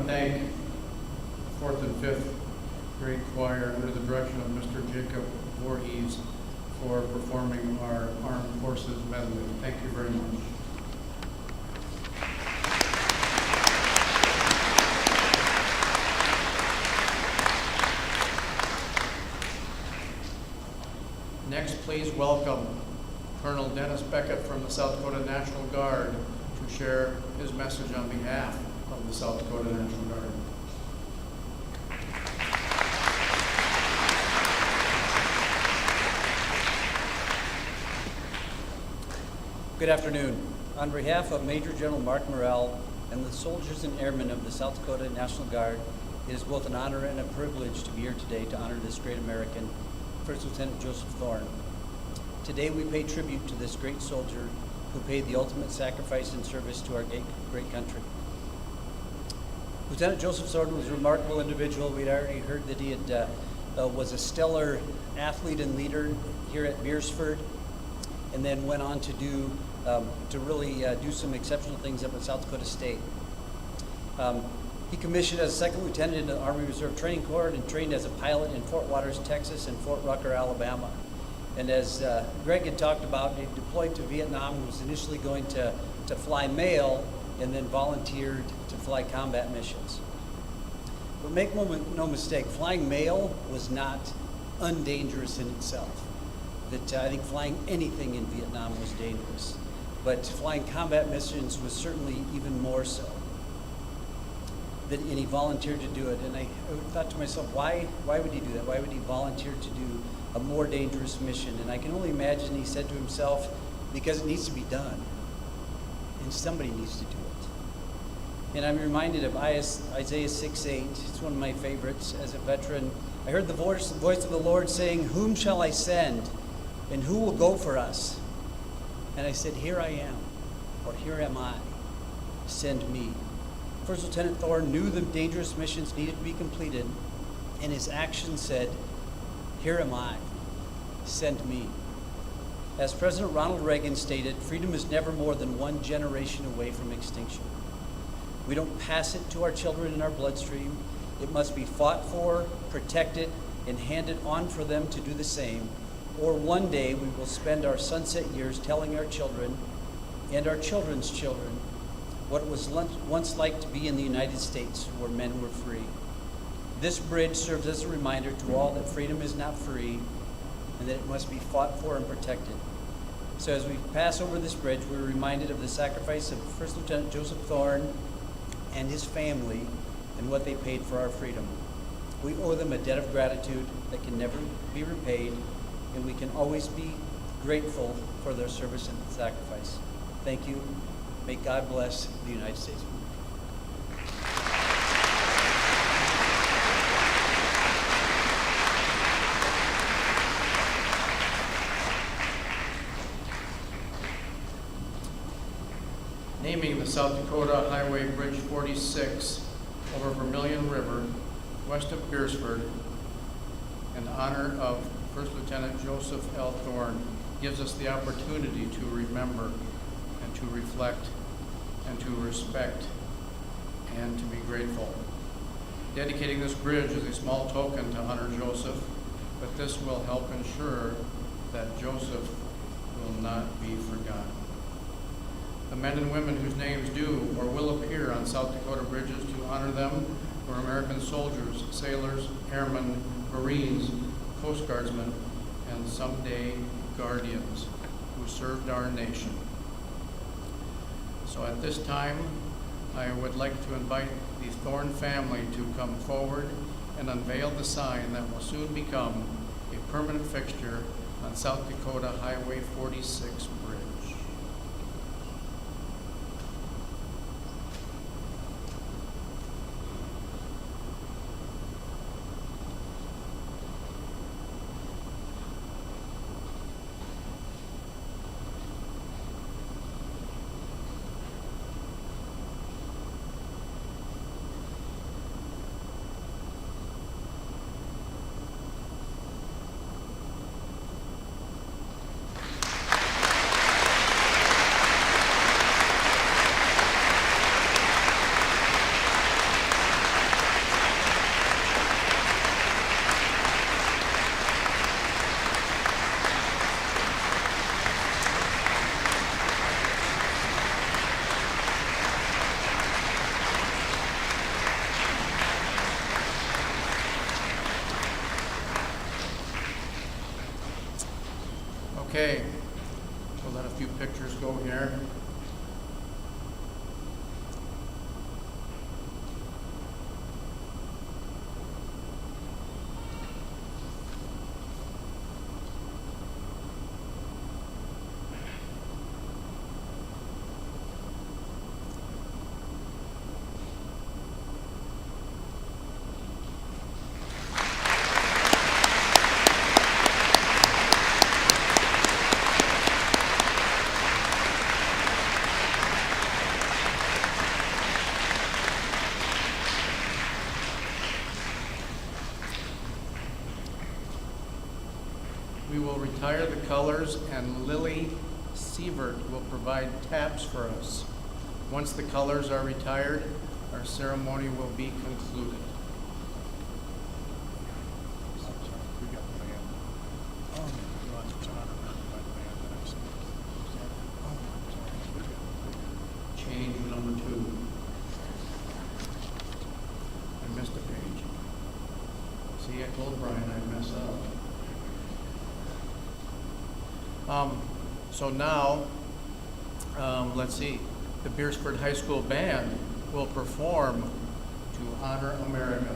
thank the 4th and 5th grade choir under the direction of Mr. Jacob Voorhees for performing our Armed Forces medley. Thank you very much. Next, please welcome Colonel Dennis Beckett from the South Dakota National Guard to share his message on behalf of the South Dakota National Guard. Good afternoon. On behalf of Major General Mark Morrell and the soldiers and airmen of the South Dakota National Guard, it is both an honor and a privilege to be here today to honor this great American, First Lieutenant Joseph Thorne. Today we pay tribute to this great soldier who paid the ultimate sacrifice in service to our great country. Lieutenant Joseph Thorne was a remarkable individual. We'd already heard that he was a stellar athlete and leader here at Beersford, and then went on to really do some exceptional things up at South Dakota State. He commissioned as a second lieutenant in the Army Reserve Training Corps and trained as a pilot in Fort Waters, Texas and Fort Rucker, Alabama. And as Greg had talked about, he deployed to Vietnam and was initially going to fly mail and then volunteered to fly combat missions. But make no mistake, flying mail was not undangerous in itself. I think flying anything in Vietnam was dangerous, but flying combat missions was certainly even more so. And he volunteered to do it, and I thought to myself, why would he do that? Why would he volunteer to do a more dangerous mission? And I can only imagine he said to himself, because it needs to be done, and somebody needs to do it. And I'm reminded of Isaiah 6:8. It's one of my favorites as a veteran. I heard the voice of the Lord saying, "Whom shall I send? And who will go for us?" And I said, "Here I am," or "Here am I, send me." First Lieutenant Thorne knew the dangerous missions needed to be completed, and his action said, "Here am I, send me." As President Ronald Reagan stated, freedom is never more than one generation away from extinction. We don't pass it to our children in our bloodstream. It must be fought for, protected, and handed on for them to do the same. Or one day we will spend our sunset years telling our children and our children's children what it was once like to be in the United States where men were free. This bridge serves as a reminder to all that freedom is not free and that it must be fought for and protected. So as we pass over this bridge, we're reminded of the sacrifice of First Lieutenant Joseph Thorne and his family and what they paid for our freedom. We owe them a debt of gratitude that can never be repaid, and we can always be grateful for their service and sacrifice. Thank you. May God bless the United States. Naming the South Dakota Highway Bridge 46 over Vermilion River, west of Beersford, in honor of First Lieutenant Joseph L. Thorne, gives us the opportunity to remember and to reflect and to respect and to be grateful. Dedicating this bridge is a small token to honor Joseph, but this will help ensure that Joseph will not be forgotten. The men and women whose names do or will appear on South Dakota bridges to honor them were American soldiers, sailors, airmen, Marines, Coast Guardsmen, and someday Guardians who served our nation. So at this time, I would like to invite the Thorne family to come forward and unveil the sign that will soon become a permanent fixture on South Dakota Highway 46 bridge. Okay, we'll let a few pictures go here. We will retire the colors, and Lily Sievert will provide taps for us. Once the colors are retired, our ceremony will be concluded. Change number 2. I missed a page. See, I told Brian I'd mess up. So now, let's see, the Beersford High School Band will perform to honor America.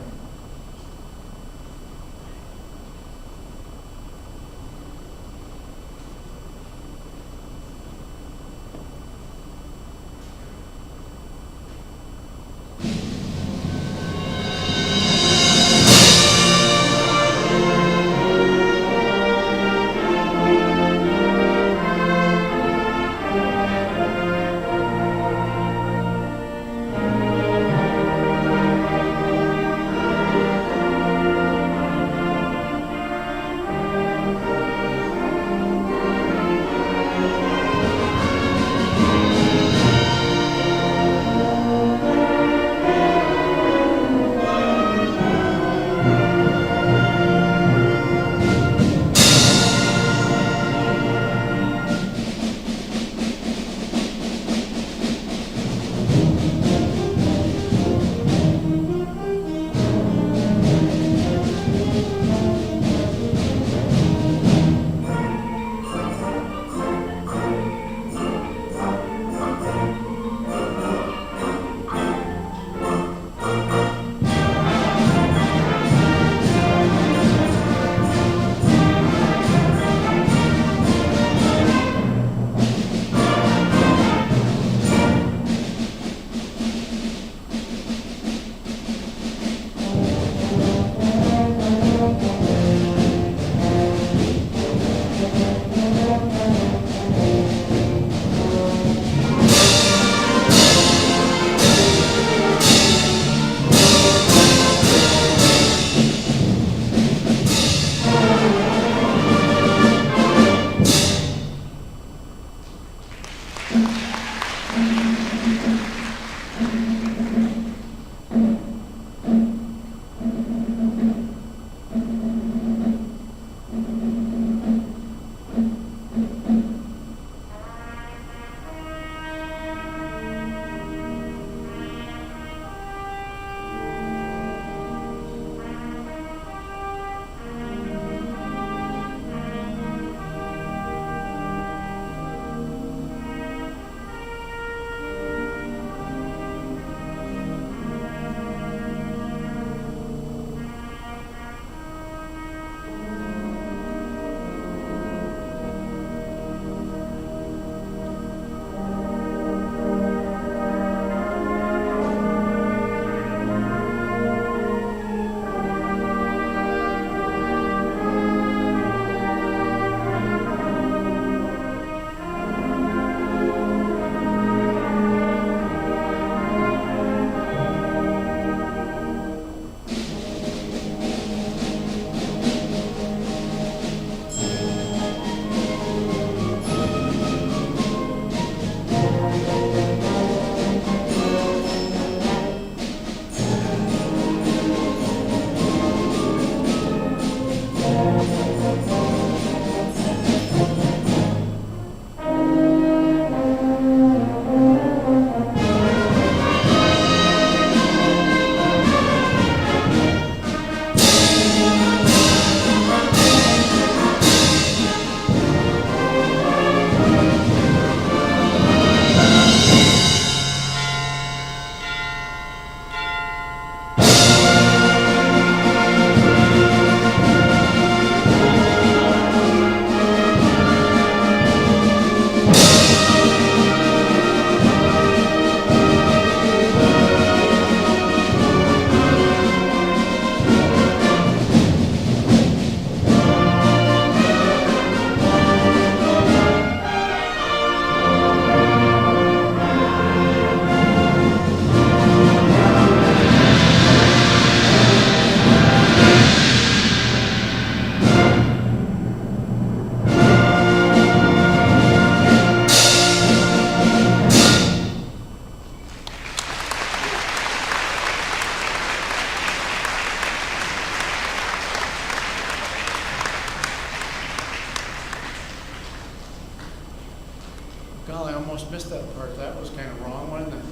almost missed that part. That was kind of wrong, wasn't it?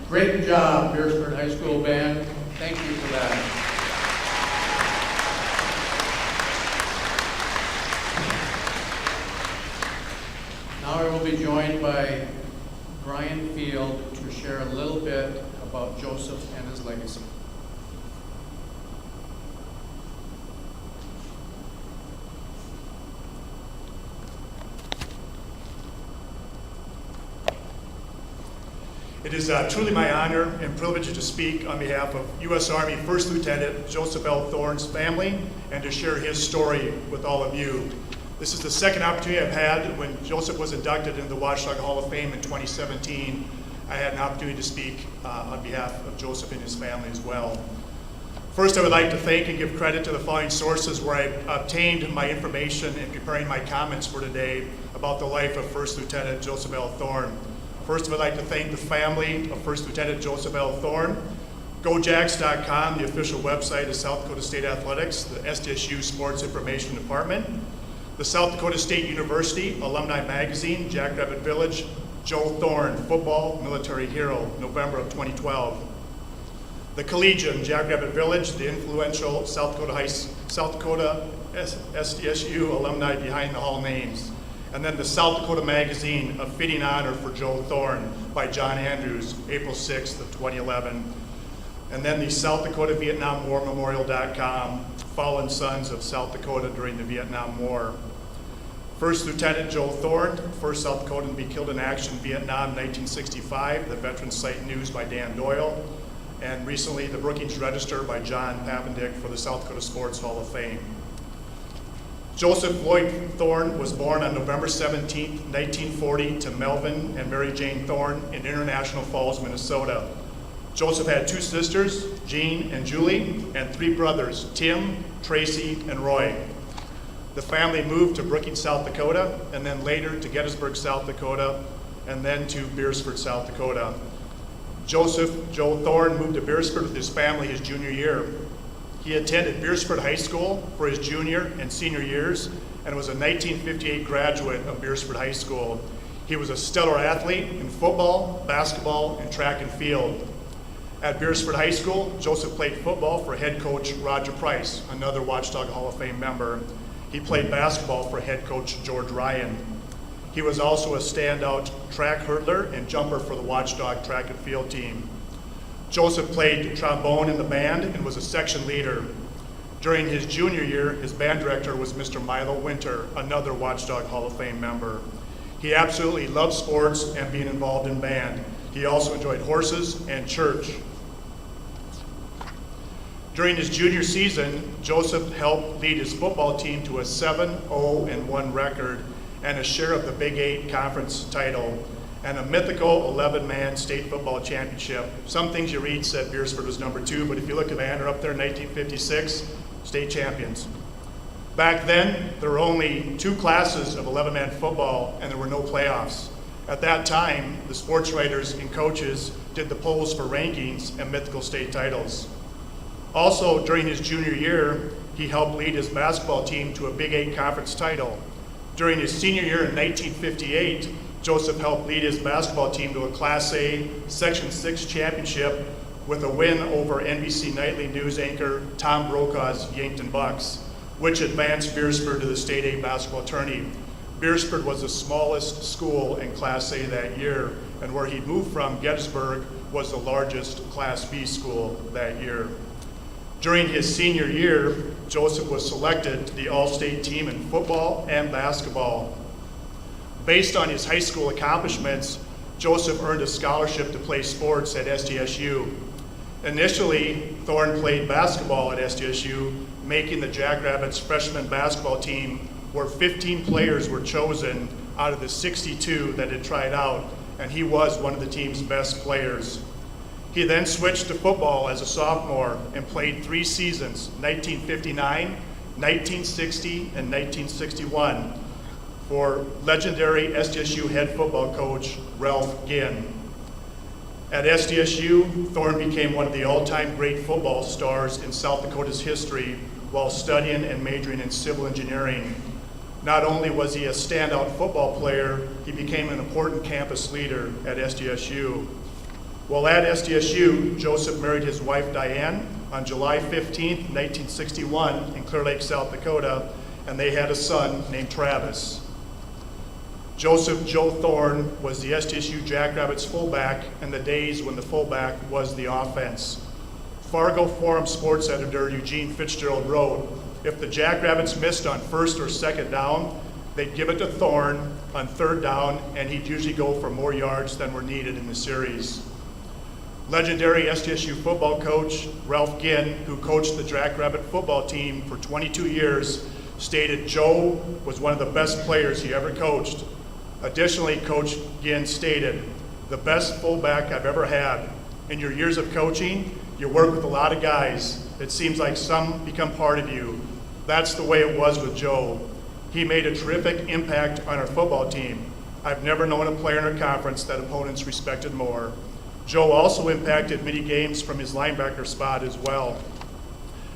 Great job, Beersford High School Band. Thank you for that. Now I will be joined by Brian Field to share a little bit about Joseph and his legacy. It is truly my honor and privilege to speak on behalf of U.S. Army First Lieutenant Joseph L. Thorne's family and to share his story with all of you. This is the second opportunity I've had. When Joseph was inducted into the Watchdog Hall of Fame in 2017, I had an opportunity to speak on behalf of Joseph and his family as well. First, I would like to thank and give credit to the following sources where I obtained my information in preparing my comments for today about the life of First Lieutenant Joseph L. Thorne. First, I would like to thank the family of First Lieutenant Joseph L. Thorne, GoJax.com, the official website of South Dakota State Athletics, the SDSU Sports Information Department, the South Dakota State University Alumni Magazine, Jackrabbit Village, Joe Thorne, Football Military Hero, November of 2012. The Collegian, Jackrabbit Village, the influential South Dakota SDSU Alumni Behind the Hall Names. And then the South Dakota Magazine, A Fitting Honor for Joe Thorne by John Andrews, April 6th of 2011. And then the South Dakota Vietnam War Memorial.com, Fallen Sons of South Dakota during the Vietnam War. First Lieutenant Joe Thorne, first South Dakotan to be killed in action in Vietnam, 1965, the Veteran Site News by Dan Doyle. And recently, the Brookings Register by John Papendick for the South Dakota Sports Hall of Fame. Joseph Lloyd Thorne was born on November 17, 1940 to Melvin and Mary Jane Thorne in International Falls, Minnesota. Joseph had two sisters, Jean and Julie, and three brothers, Tim, Tracy, and Roy. The family moved to Brookings, South Dakota, and then later to Gettysburg, South Dakota, and then to Beersford, South Dakota. Joseph Joe Thorne moved to Beersford with his family his junior year. He attended Beersford High School for his junior and senior years and was a 1958 graduate of Beersford High School. He was a stellar athlete in football, basketball, and track and field. At Beersford High School, Joseph played football for head coach Roger Price, another Watchdog Hall of Fame member. He played basketball for head coach George Ryan. He was also a standout track hurdler and jumper for the Watchdog track and field team. Joseph played trombone in the band and was a section leader. During his junior year, his band director was Mr. Milo Winter, another Watchdog Hall of Fame member. He absolutely loved sports and being involved in band. He also enjoyed horses and church. During his junior season, Joseph helped lead his football team to a 7-0-1 record and a share of the Big 8 conference title and a mythical 11-man state football championship. Some things you read said Beersford was number 2, but if you look at the banner up there, 1956, state champions. Back then, there were only 2 classes of 11-man football and there were no playoffs. At that time, the sports writers and coaches did the polls for rankings and mythical state titles. Also, during his junior year, he helped lead his basketball team to a Big 8 conference title. During his senior year in 1958, Joseph helped lead his basketball team to a Class A Section 6 championship with a win over NBC Nightly News anchor Tom Brokaw's Yankton Bucks, which advanced Beersford to the State A basketball tourney. Beersford was the smallest school in Class A that year, and where he moved from, Gettysburg, was the largest Class B school that year. During his senior year, Joseph was selected to the All-State team in football and basketball. Based on his high school accomplishments, Joseph earned a scholarship to play sports at SDSU. Initially, Thorne played basketball at SDSU, making the Jackrabbits freshman basketball team where 15 players were chosen out of the 62 that had tried out, and he was one of the team's best players. He then switched to football as a sophomore and played 3 seasons, 1959, 1960, and 1961, for legendary SDSU head football coach Ralph Ginn. At SDSU, Thorne became one of the all-time great football stars in South Dakota's history while studying and majoring in civil engineering. Not only was he a standout football player, he became an important campus leader at SDSU. While at SDSU, Joseph married his wife Diane on July 15, 1961 in Clear Lake, South Dakota, and they had a son named Travis. Joseph Joe Thorne was the SDSU Jackrabbits fullback in the days when the fullback was the offense. Fargo Forum sports editor Eugene Fitzgerald wrote, if the Jackrabbits missed on first or second down, they'd give it to Thorne on third down, and he'd usually go for more yards than were needed in the series. Legendary SDSU football coach Ralph Ginn, who coached the Jackrabbit football team for 22 years, stated Joe was one of the best players he ever coached. Additionally, Coach Ginn stated, the best fullback I've ever had. In your years of coaching, you work with a lot of guys. It seems like some become part of you. That's the way it was with Joe. He made a terrific impact on our football team. I've never known a player in our conference that opponents respected more. Joe also impacted many games from his linebacker spot as well.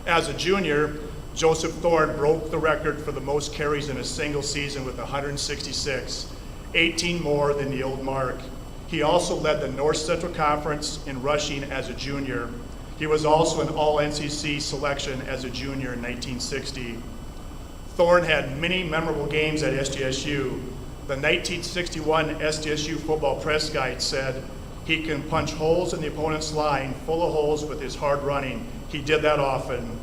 As a junior, Joseph Thorne broke the record for the most carries in a single season with 166, 18 more than the old mark. He also led the North Central Conference in rushing as a junior. He was also an All-NCC selection as a junior in 1960. Thorne had many memorable games at SDSU. The 1961 SDSU football press guide said, he can punch holes in the opponent's line full of holes with his hard running. He did that often.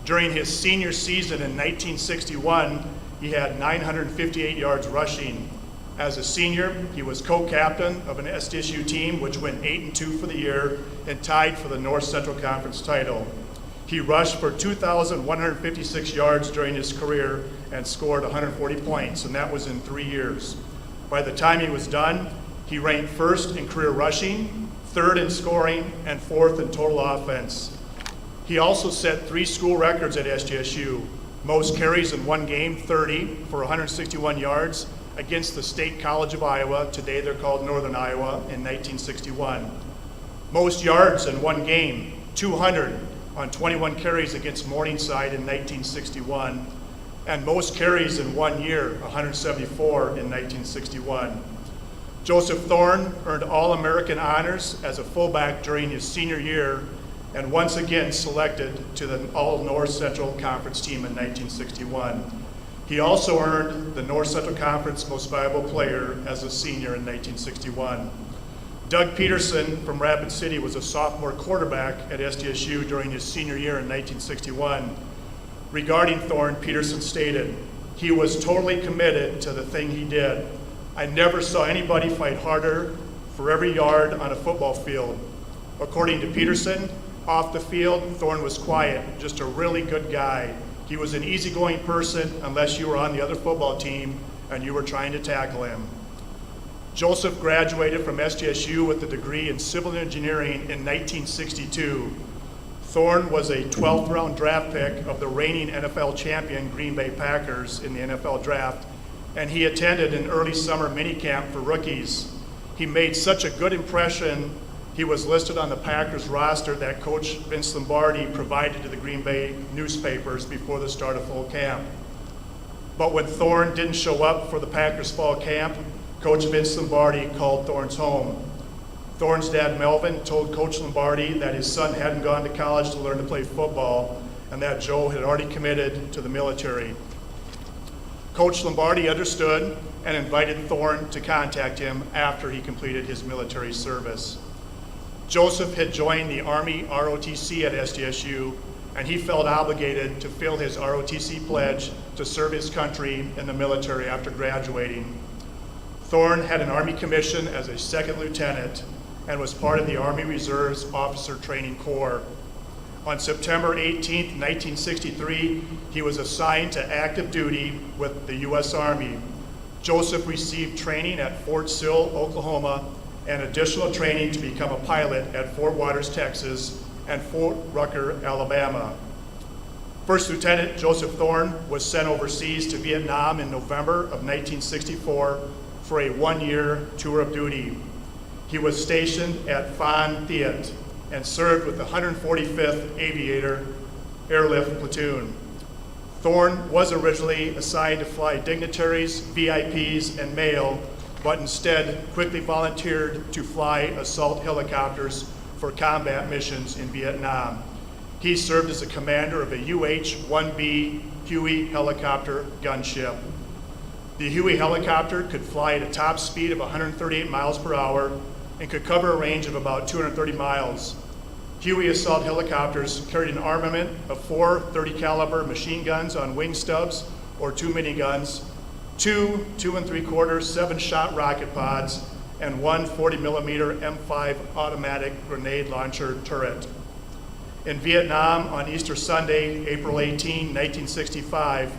During his senior season in 1961, he had 958 yards rushing. As a senior, he was co-captain of an SDSU team which went 8-2 for the year and tied for the North Central Conference title. He rushed for 2,156 yards during his career and scored 140 points, and that was in 3 years. By the time he was done, he ranked first in career rushing, third in scoring, and fourth in total offense. He also set 3 school records at SDSU. Most carries in one game, 30 for 161 yards against the State College of Iowa, today they're called Northern Iowa, in 1961. Most yards in one game, 200 on 21 carries against Morningside in 1961. And most carries in 1 year, 174 in 1961. Joseph Thorne earned All-American honors as a fullback during his senior year and once again selected to the All-North Central Conference team in 1961. He also earned the North Central Conference Most Valuable Player as a senior in 1961. Doug Peterson from Rapid City was a sophomore quarterback at SDSU during his senior year in 1961. Regarding Thorne, Peterson stated, he was totally committed to the thing he did. I never saw anybody fight harder for every yard on a football field. According to Peterson, off the field, Thorne was quiet, just a really good guy. He was an easygoing person unless you were on the other football team and you were trying to tackle him. Joseph graduated from SDSU with a degree in civil engineering in 1962. Thorne was a 12th round draft pick of the reigning NFL champion Green Bay Packers in the NFL draft, and he attended an early summer minicamp for rookies. He made such a good impression, he was listed on the Packers roster that Coach Vince Lombardi provided to the Green Bay newspapers before the start of fall camp. But when Thorne didn't show up for the Packers fall camp, Coach Vince Lombardi called Thorne's home. Thorne's dad, Melvin, told Coach Lombardi that his son hadn't gone to college to learn to play football and that Joe had already committed to the military. Coach Lombardi understood and invited Thorne to contact him after he completed his military service. Joseph had joined the Army ROTC at SDSU, and he felt obligated to fill his ROTC pledge to serve his country in the military after graduating. Thorne had an Army commission as a second lieutenant and was part of the Army Reserve's Officer Training Corps. On September 18, 1963, he was assigned to active duty with the U.S. Army. Joseph received training at Fort Sill, Oklahoma, and additional training to become a pilot at Fort Waters, Texas, and Fort Rucker, Alabama. First Lieutenant Joseph Thorne was sent overseas to Vietnam in November of 1964 for a 1-year tour of duty. He was stationed at Phan Thiet and served with the 145th Aviator Airlift Platoon. Thorne was originally assigned to fly dignitaries, VIPs, and mail, but instead quickly volunteered to fly assault helicopters for combat missions in Vietnam. He served as a commander of a UH-1B Huey helicopter gunship. The Huey helicopter could fly at a top speed of 138 miles per hour and could cover a range of about 230 miles. Huey assault helicopters carried an armament of 4 30 caliber machine guns on wing stubs or 2 miniguns, 2 2 3/4 7-shot rocket pods, and 1 40mm M5 automatic grenade launcher turret. In Vietnam on Easter Sunday, April 18, 1965,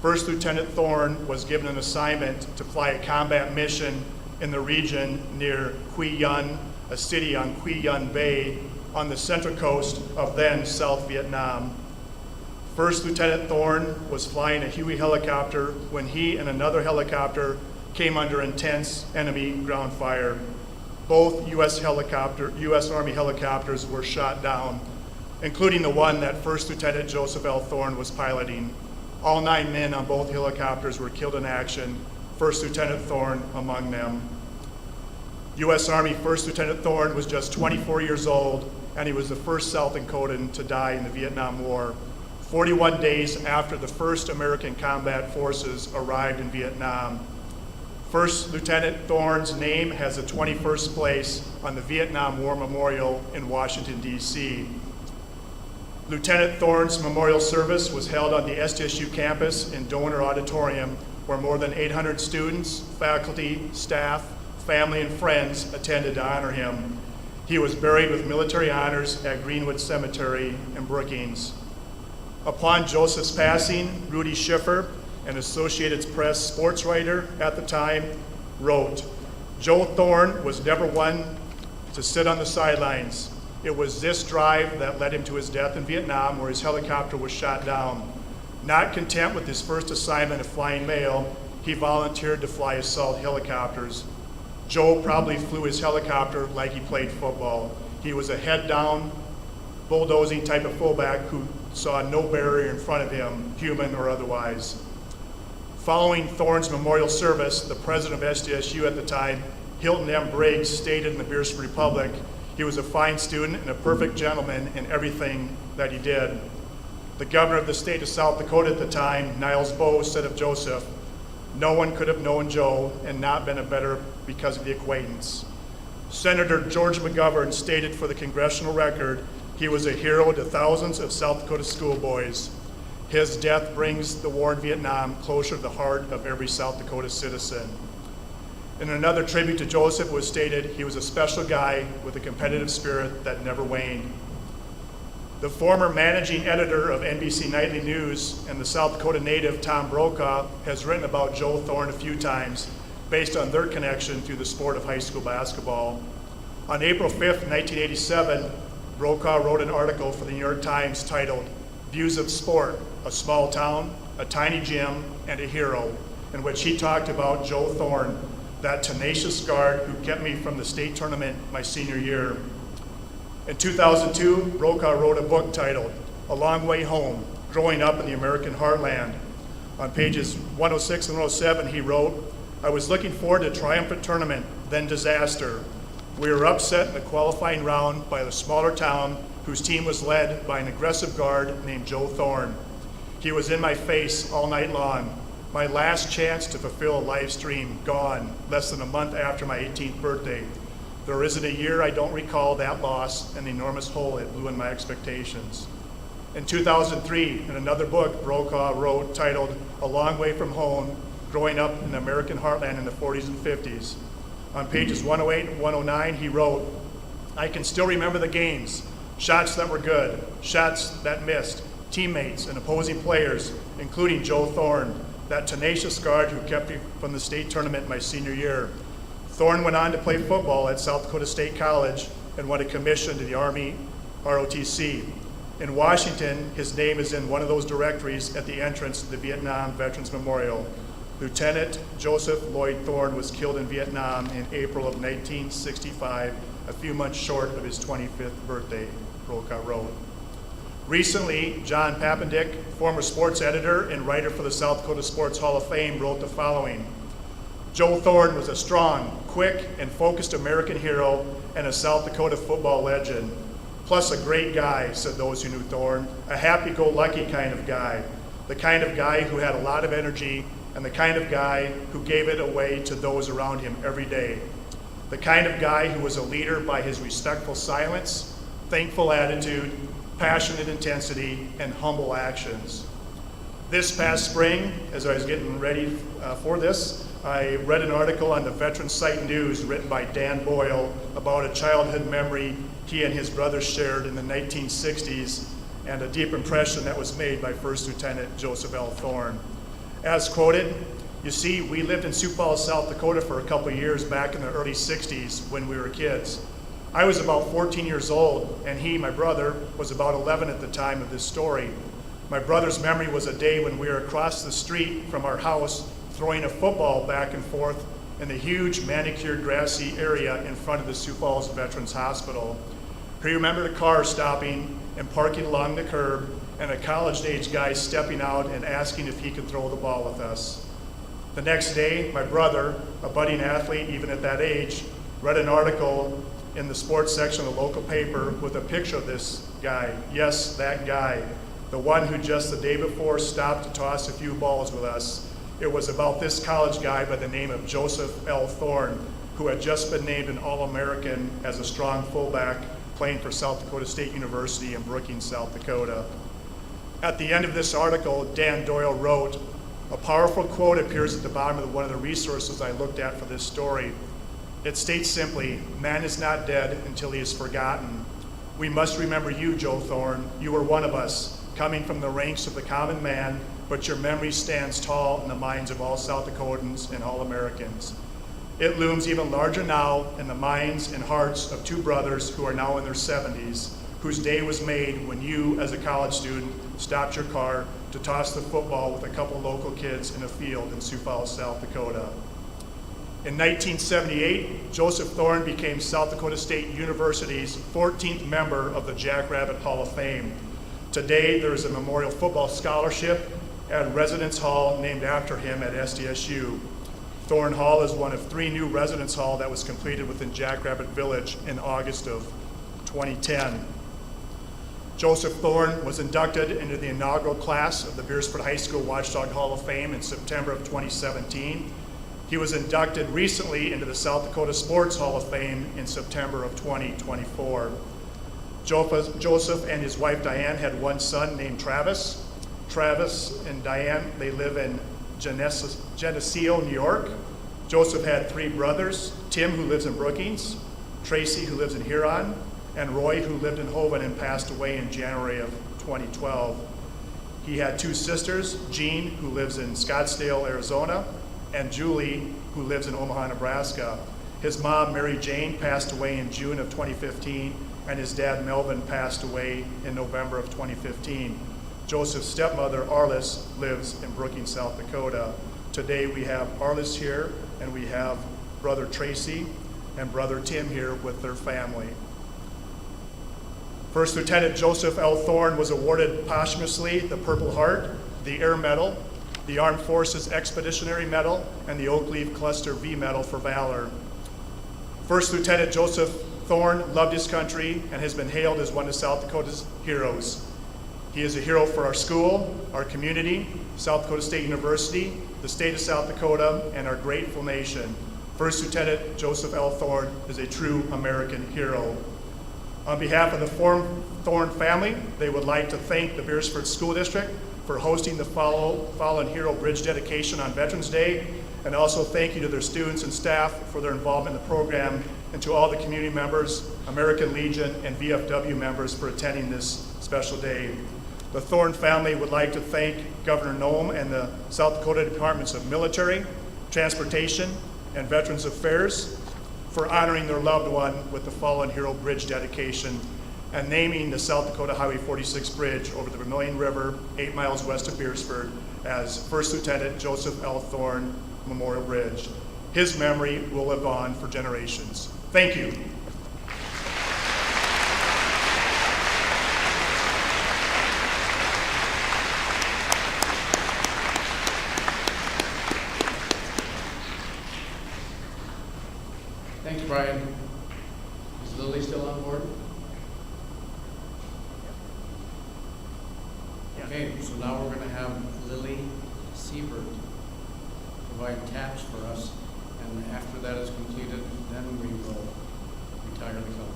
First Lieutenant Thorne was given an assignment to fly a combat mission in the region near Quy Nhon, a city on Quy Nhon Bay on the central coast of then South Vietnam. First Lieutenant Thorne was flying a Huey helicopter when he and another helicopter came under intense enemy ground fire. Both U.S. Army helicopters were shot down, including the one that First Lieutenant Joseph L. Thorne was piloting. All 9 men on both helicopters were killed in action, First Lieutenant Thorne among them. U.S. Army First Lieutenant Thorne was just 24 years old, and he was the first South Dakotan to die in the Vietnam War, 41 days after the first American combat forces arrived in Vietnam. First Lieutenant Thorne's name has a 21st place on the Vietnam War Memorial in Washington, D.C. Lieutenant Thorne's memorial service was held on the SDSU campus in Donor Auditorium, where more than 800 students, faculty, staff, family, and friends attended to honor him. He was buried with military honors at Greenwood Cemetery in Brookings. Upon Joseph's passing, Rudy Schiffer, an Associated Press sports writer at the time, wrote, "Joe Thorne was never one to sit on the sidelines. It was this drive that led him to his death in Vietnam, where his helicopter was shot down. Not content with his first assignment of flying mail, he volunteered to fly assault helicopters. Joe probably flew his helicopter like he played football. He was a head-down, bulldozing type of fullback who saw no barrier in front of him, human or otherwise." Following Thorne's memorial service, the president of SDSU at the time, Hilton M. Briggs, stated in the Beersford Republic, "He was a fine student and a perfect gentleman in everything that he did." The governor of the state of South Dakota at the time, Niles Bowe, said of Joseph, "No one could have known Joe and not been a better because of the acquaintance." Senator George McGovern stated for the Congressional Record, "He was a hero to thousands of South Dakota schoolboys. His death brings the war in Vietnam closer to the heart of every South Dakota citizen." In another tribute to Joseph, it was stated, "He was a special guy with a competitive spirit that never waned." The former managing editor of NBC Nightly News and the South Dakota native Tom Brokaw has written about Joe Thorne a few times based on their connection through the sport of high school basketball. On April 5th, 1987, Brokaw wrote an article for the New York Times titled, "Views of Sport, a Small Town, a Tiny Gym, and a Hero," in which he talked about Joe Thorne, that tenacious guard who kept me from the state tournament my senior year. In 2002, Brokaw wrote a book titled A Long Way Home, Growing Up in the American Heartland. On pages 106 and 107, he wrote, "I was looking forward to a triumphant tournament, then disaster. We were upset in the qualifying round by the smaller town whose team was led by an aggressive guard named Joe Thorne. He was in my face all night long. My last chance to fulfill a live stream gone less than a month after my 18th birthday. There isn't a year I don't recall that loss and the enormous hole it blew in my expectations." In 2003, in another book Brokaw wrote titled A Long Way from Home, Growing Up in the American Heartland in the 40s and 50s. On pages 108 and 109, he wrote, "I can still remember the games, shots that were good, shots that missed, teammates and opposing players, including Joe Thorne, that tenacious guard who kept me from the state tournament my senior year. Thorne went on to play football at South Dakota State College and won a commission to the Army ROTC. In Washington, his name is in one of those directories at the entrance to the Vietnam Veterans Memorial. Lieutenant Joseph Lloyd Thorne was killed in Vietnam in April of 1965, a few months short of his 25th birthday," Brokaw wrote. Recently, John Papendick, former sports editor and writer for the South Dakota Sports Hall of Fame, wrote the following: Joe Thorne was a strong, quick, and focused American hero and a South Dakota football legend. Plus a great guy, said those who knew Thorne, a happy-go-lucky kind of guy, the kind of guy who had a lot of energy and the kind of guy who gave it away to those around him every day. The kind of guy who was a leader by his respectful silence, thankful attitude, passionate intensity, and humble actions. This past spring, as I was getting ready for this, I read an article on the Veteran Site News written by Dan Boyle about a childhood memory he and his brothers shared in the 1960s and a deep impression that was made by First Lieutenant Joseph L. Thorne. As quoted, "You see, we lived in Sioux Falls, South Dakota for a couple of years back in the early 60s when we were kids. I was about 14 years old, and he, my brother, was about 11 at the time of this story. My brother's memory was a day when we were across the street from our house throwing a football back and forth in the huge manicured grassy area in front of the Sioux Falls Veterans Hospital. He remembered a car stopping and parking along the curb and a college-age guy stepping out and asking if he could throw the ball with us. The next day, my brother, a budding athlete even at that age, read an article in the sports section of the local paper with a picture of this guy. Yes, that guy, the one who just the day before stopped to toss a few balls with us. It was about this college guy by the name of Joseph L. Thorne, who had just been named an All-American as a strong fullback playing for South Dakota State University in Brookings, South Dakota." At the end of this article, Dan Doyle wrote, "A powerful quote appears at the bottom of one of the resources I looked at for this story. It states simply, 'Man is not dead until he is forgotten.' We must remember you, Joe Thorne. You were one of us, coming from the ranks of the common man, but your memory stands tall in the minds of all South Dakotans and all Americans. It looms even larger now in the minds and hearts of two brothers who are now in their 70s, whose day was made when you, as a college student, stopped your car to toss the football with a couple local kids in a field in Sioux Falls, South Dakota." In 1978, Joseph Thorne became South Dakota State University's 14th member of the Jackrabbit Hall of Fame. Today, there is a memorial football scholarship at Residence Hall named after him at SDSU. Thorne Hall is one of 3 new residence hall that was completed within Jackrabbit Village in August of 2010. Joseph Thorne was inducted into the inaugural class of the Beersford High School Watchdog Hall of Fame in September of 2017. He was inducted recently into the South Dakota Sports Hall of Fame in September of 2024. Joseph and his wife Diane had one son named Travis. Travis and Diane, they live in Geneseo, New York. Joseph had 3 brothers, Tim, who lives in Brookings, Tracy, who lives in Huron, and Roy, who lived in Hoven and passed away in January of 2012. He had 2 sisters, Jean, who lives in Scottsdale, Arizona, and Julie, who lives in Omaha, Nebraska. His mom, Mary Jane, passed away in June of 2015, and his dad, Melvin, passed away in November of 2015. Joseph's stepmother, Arliss, lives in Brookings, South Dakota. Today we have Arliss here, and we have brother Tracy and brother Tim here with their family. First Lieutenant Joseph L. Thorne was awarded posthumously the Purple Heart, the Air Medal, the Armed Forces Expeditionary Medal, and the Oak Leaf Cluster V Medal for valor. First Lieutenant Joseph Thorne loved his country and has been hailed as one of South Dakota's heroes. He is a hero for our school, our community, South Dakota State University, the state of South Dakota, and our grateful nation. First Lieutenant Joseph L. Thorne is a true American hero. On behalf of the Thorne family, they would like to thank the Beersford School District for hosting the Fallen Hero Bridge dedication on Veterans Day, and also thank you to their students and staff for their involvement in the program, and to all the community members, American Legion, and VFW members for attending this special day. The Thorne family would like to thank Governor Noem and the South Dakota Departments of Military, Transportation, and Veterans Affairs for honoring their loved one with the Fallen Hero Bridge dedication and naming the South Dakota Highway 46 bridge over the Vermilion River, 8 miles west of Beersford, as First Lieutenant Joseph L. Thorne Memorial Bridge. His memory will live on for generations. Thank you. Brian. Is Lily still on board? Okay, so now we're going to have Lily Siebert provide taps for us, and after that is completed, then we will retire the color.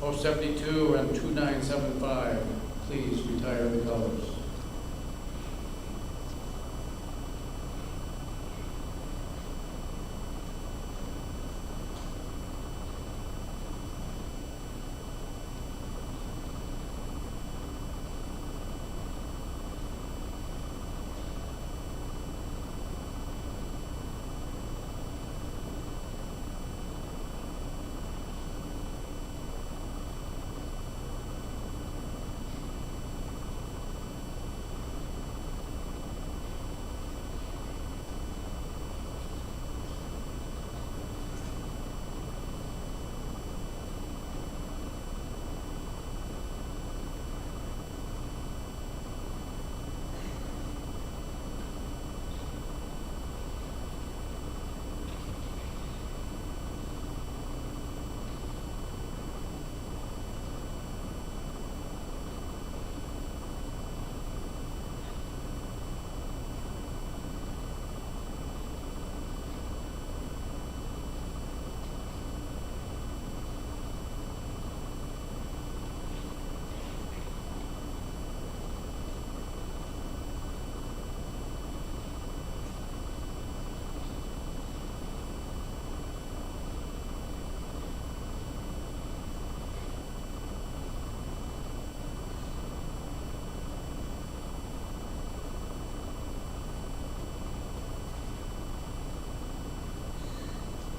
Post 72 and 2975, please retire the colors.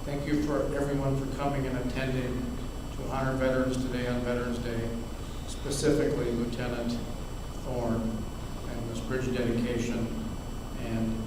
Thank you for everyone for coming and attending to honor veterans today on Veterans Day, specifically Lieutenant Thorne and this bridge dedication and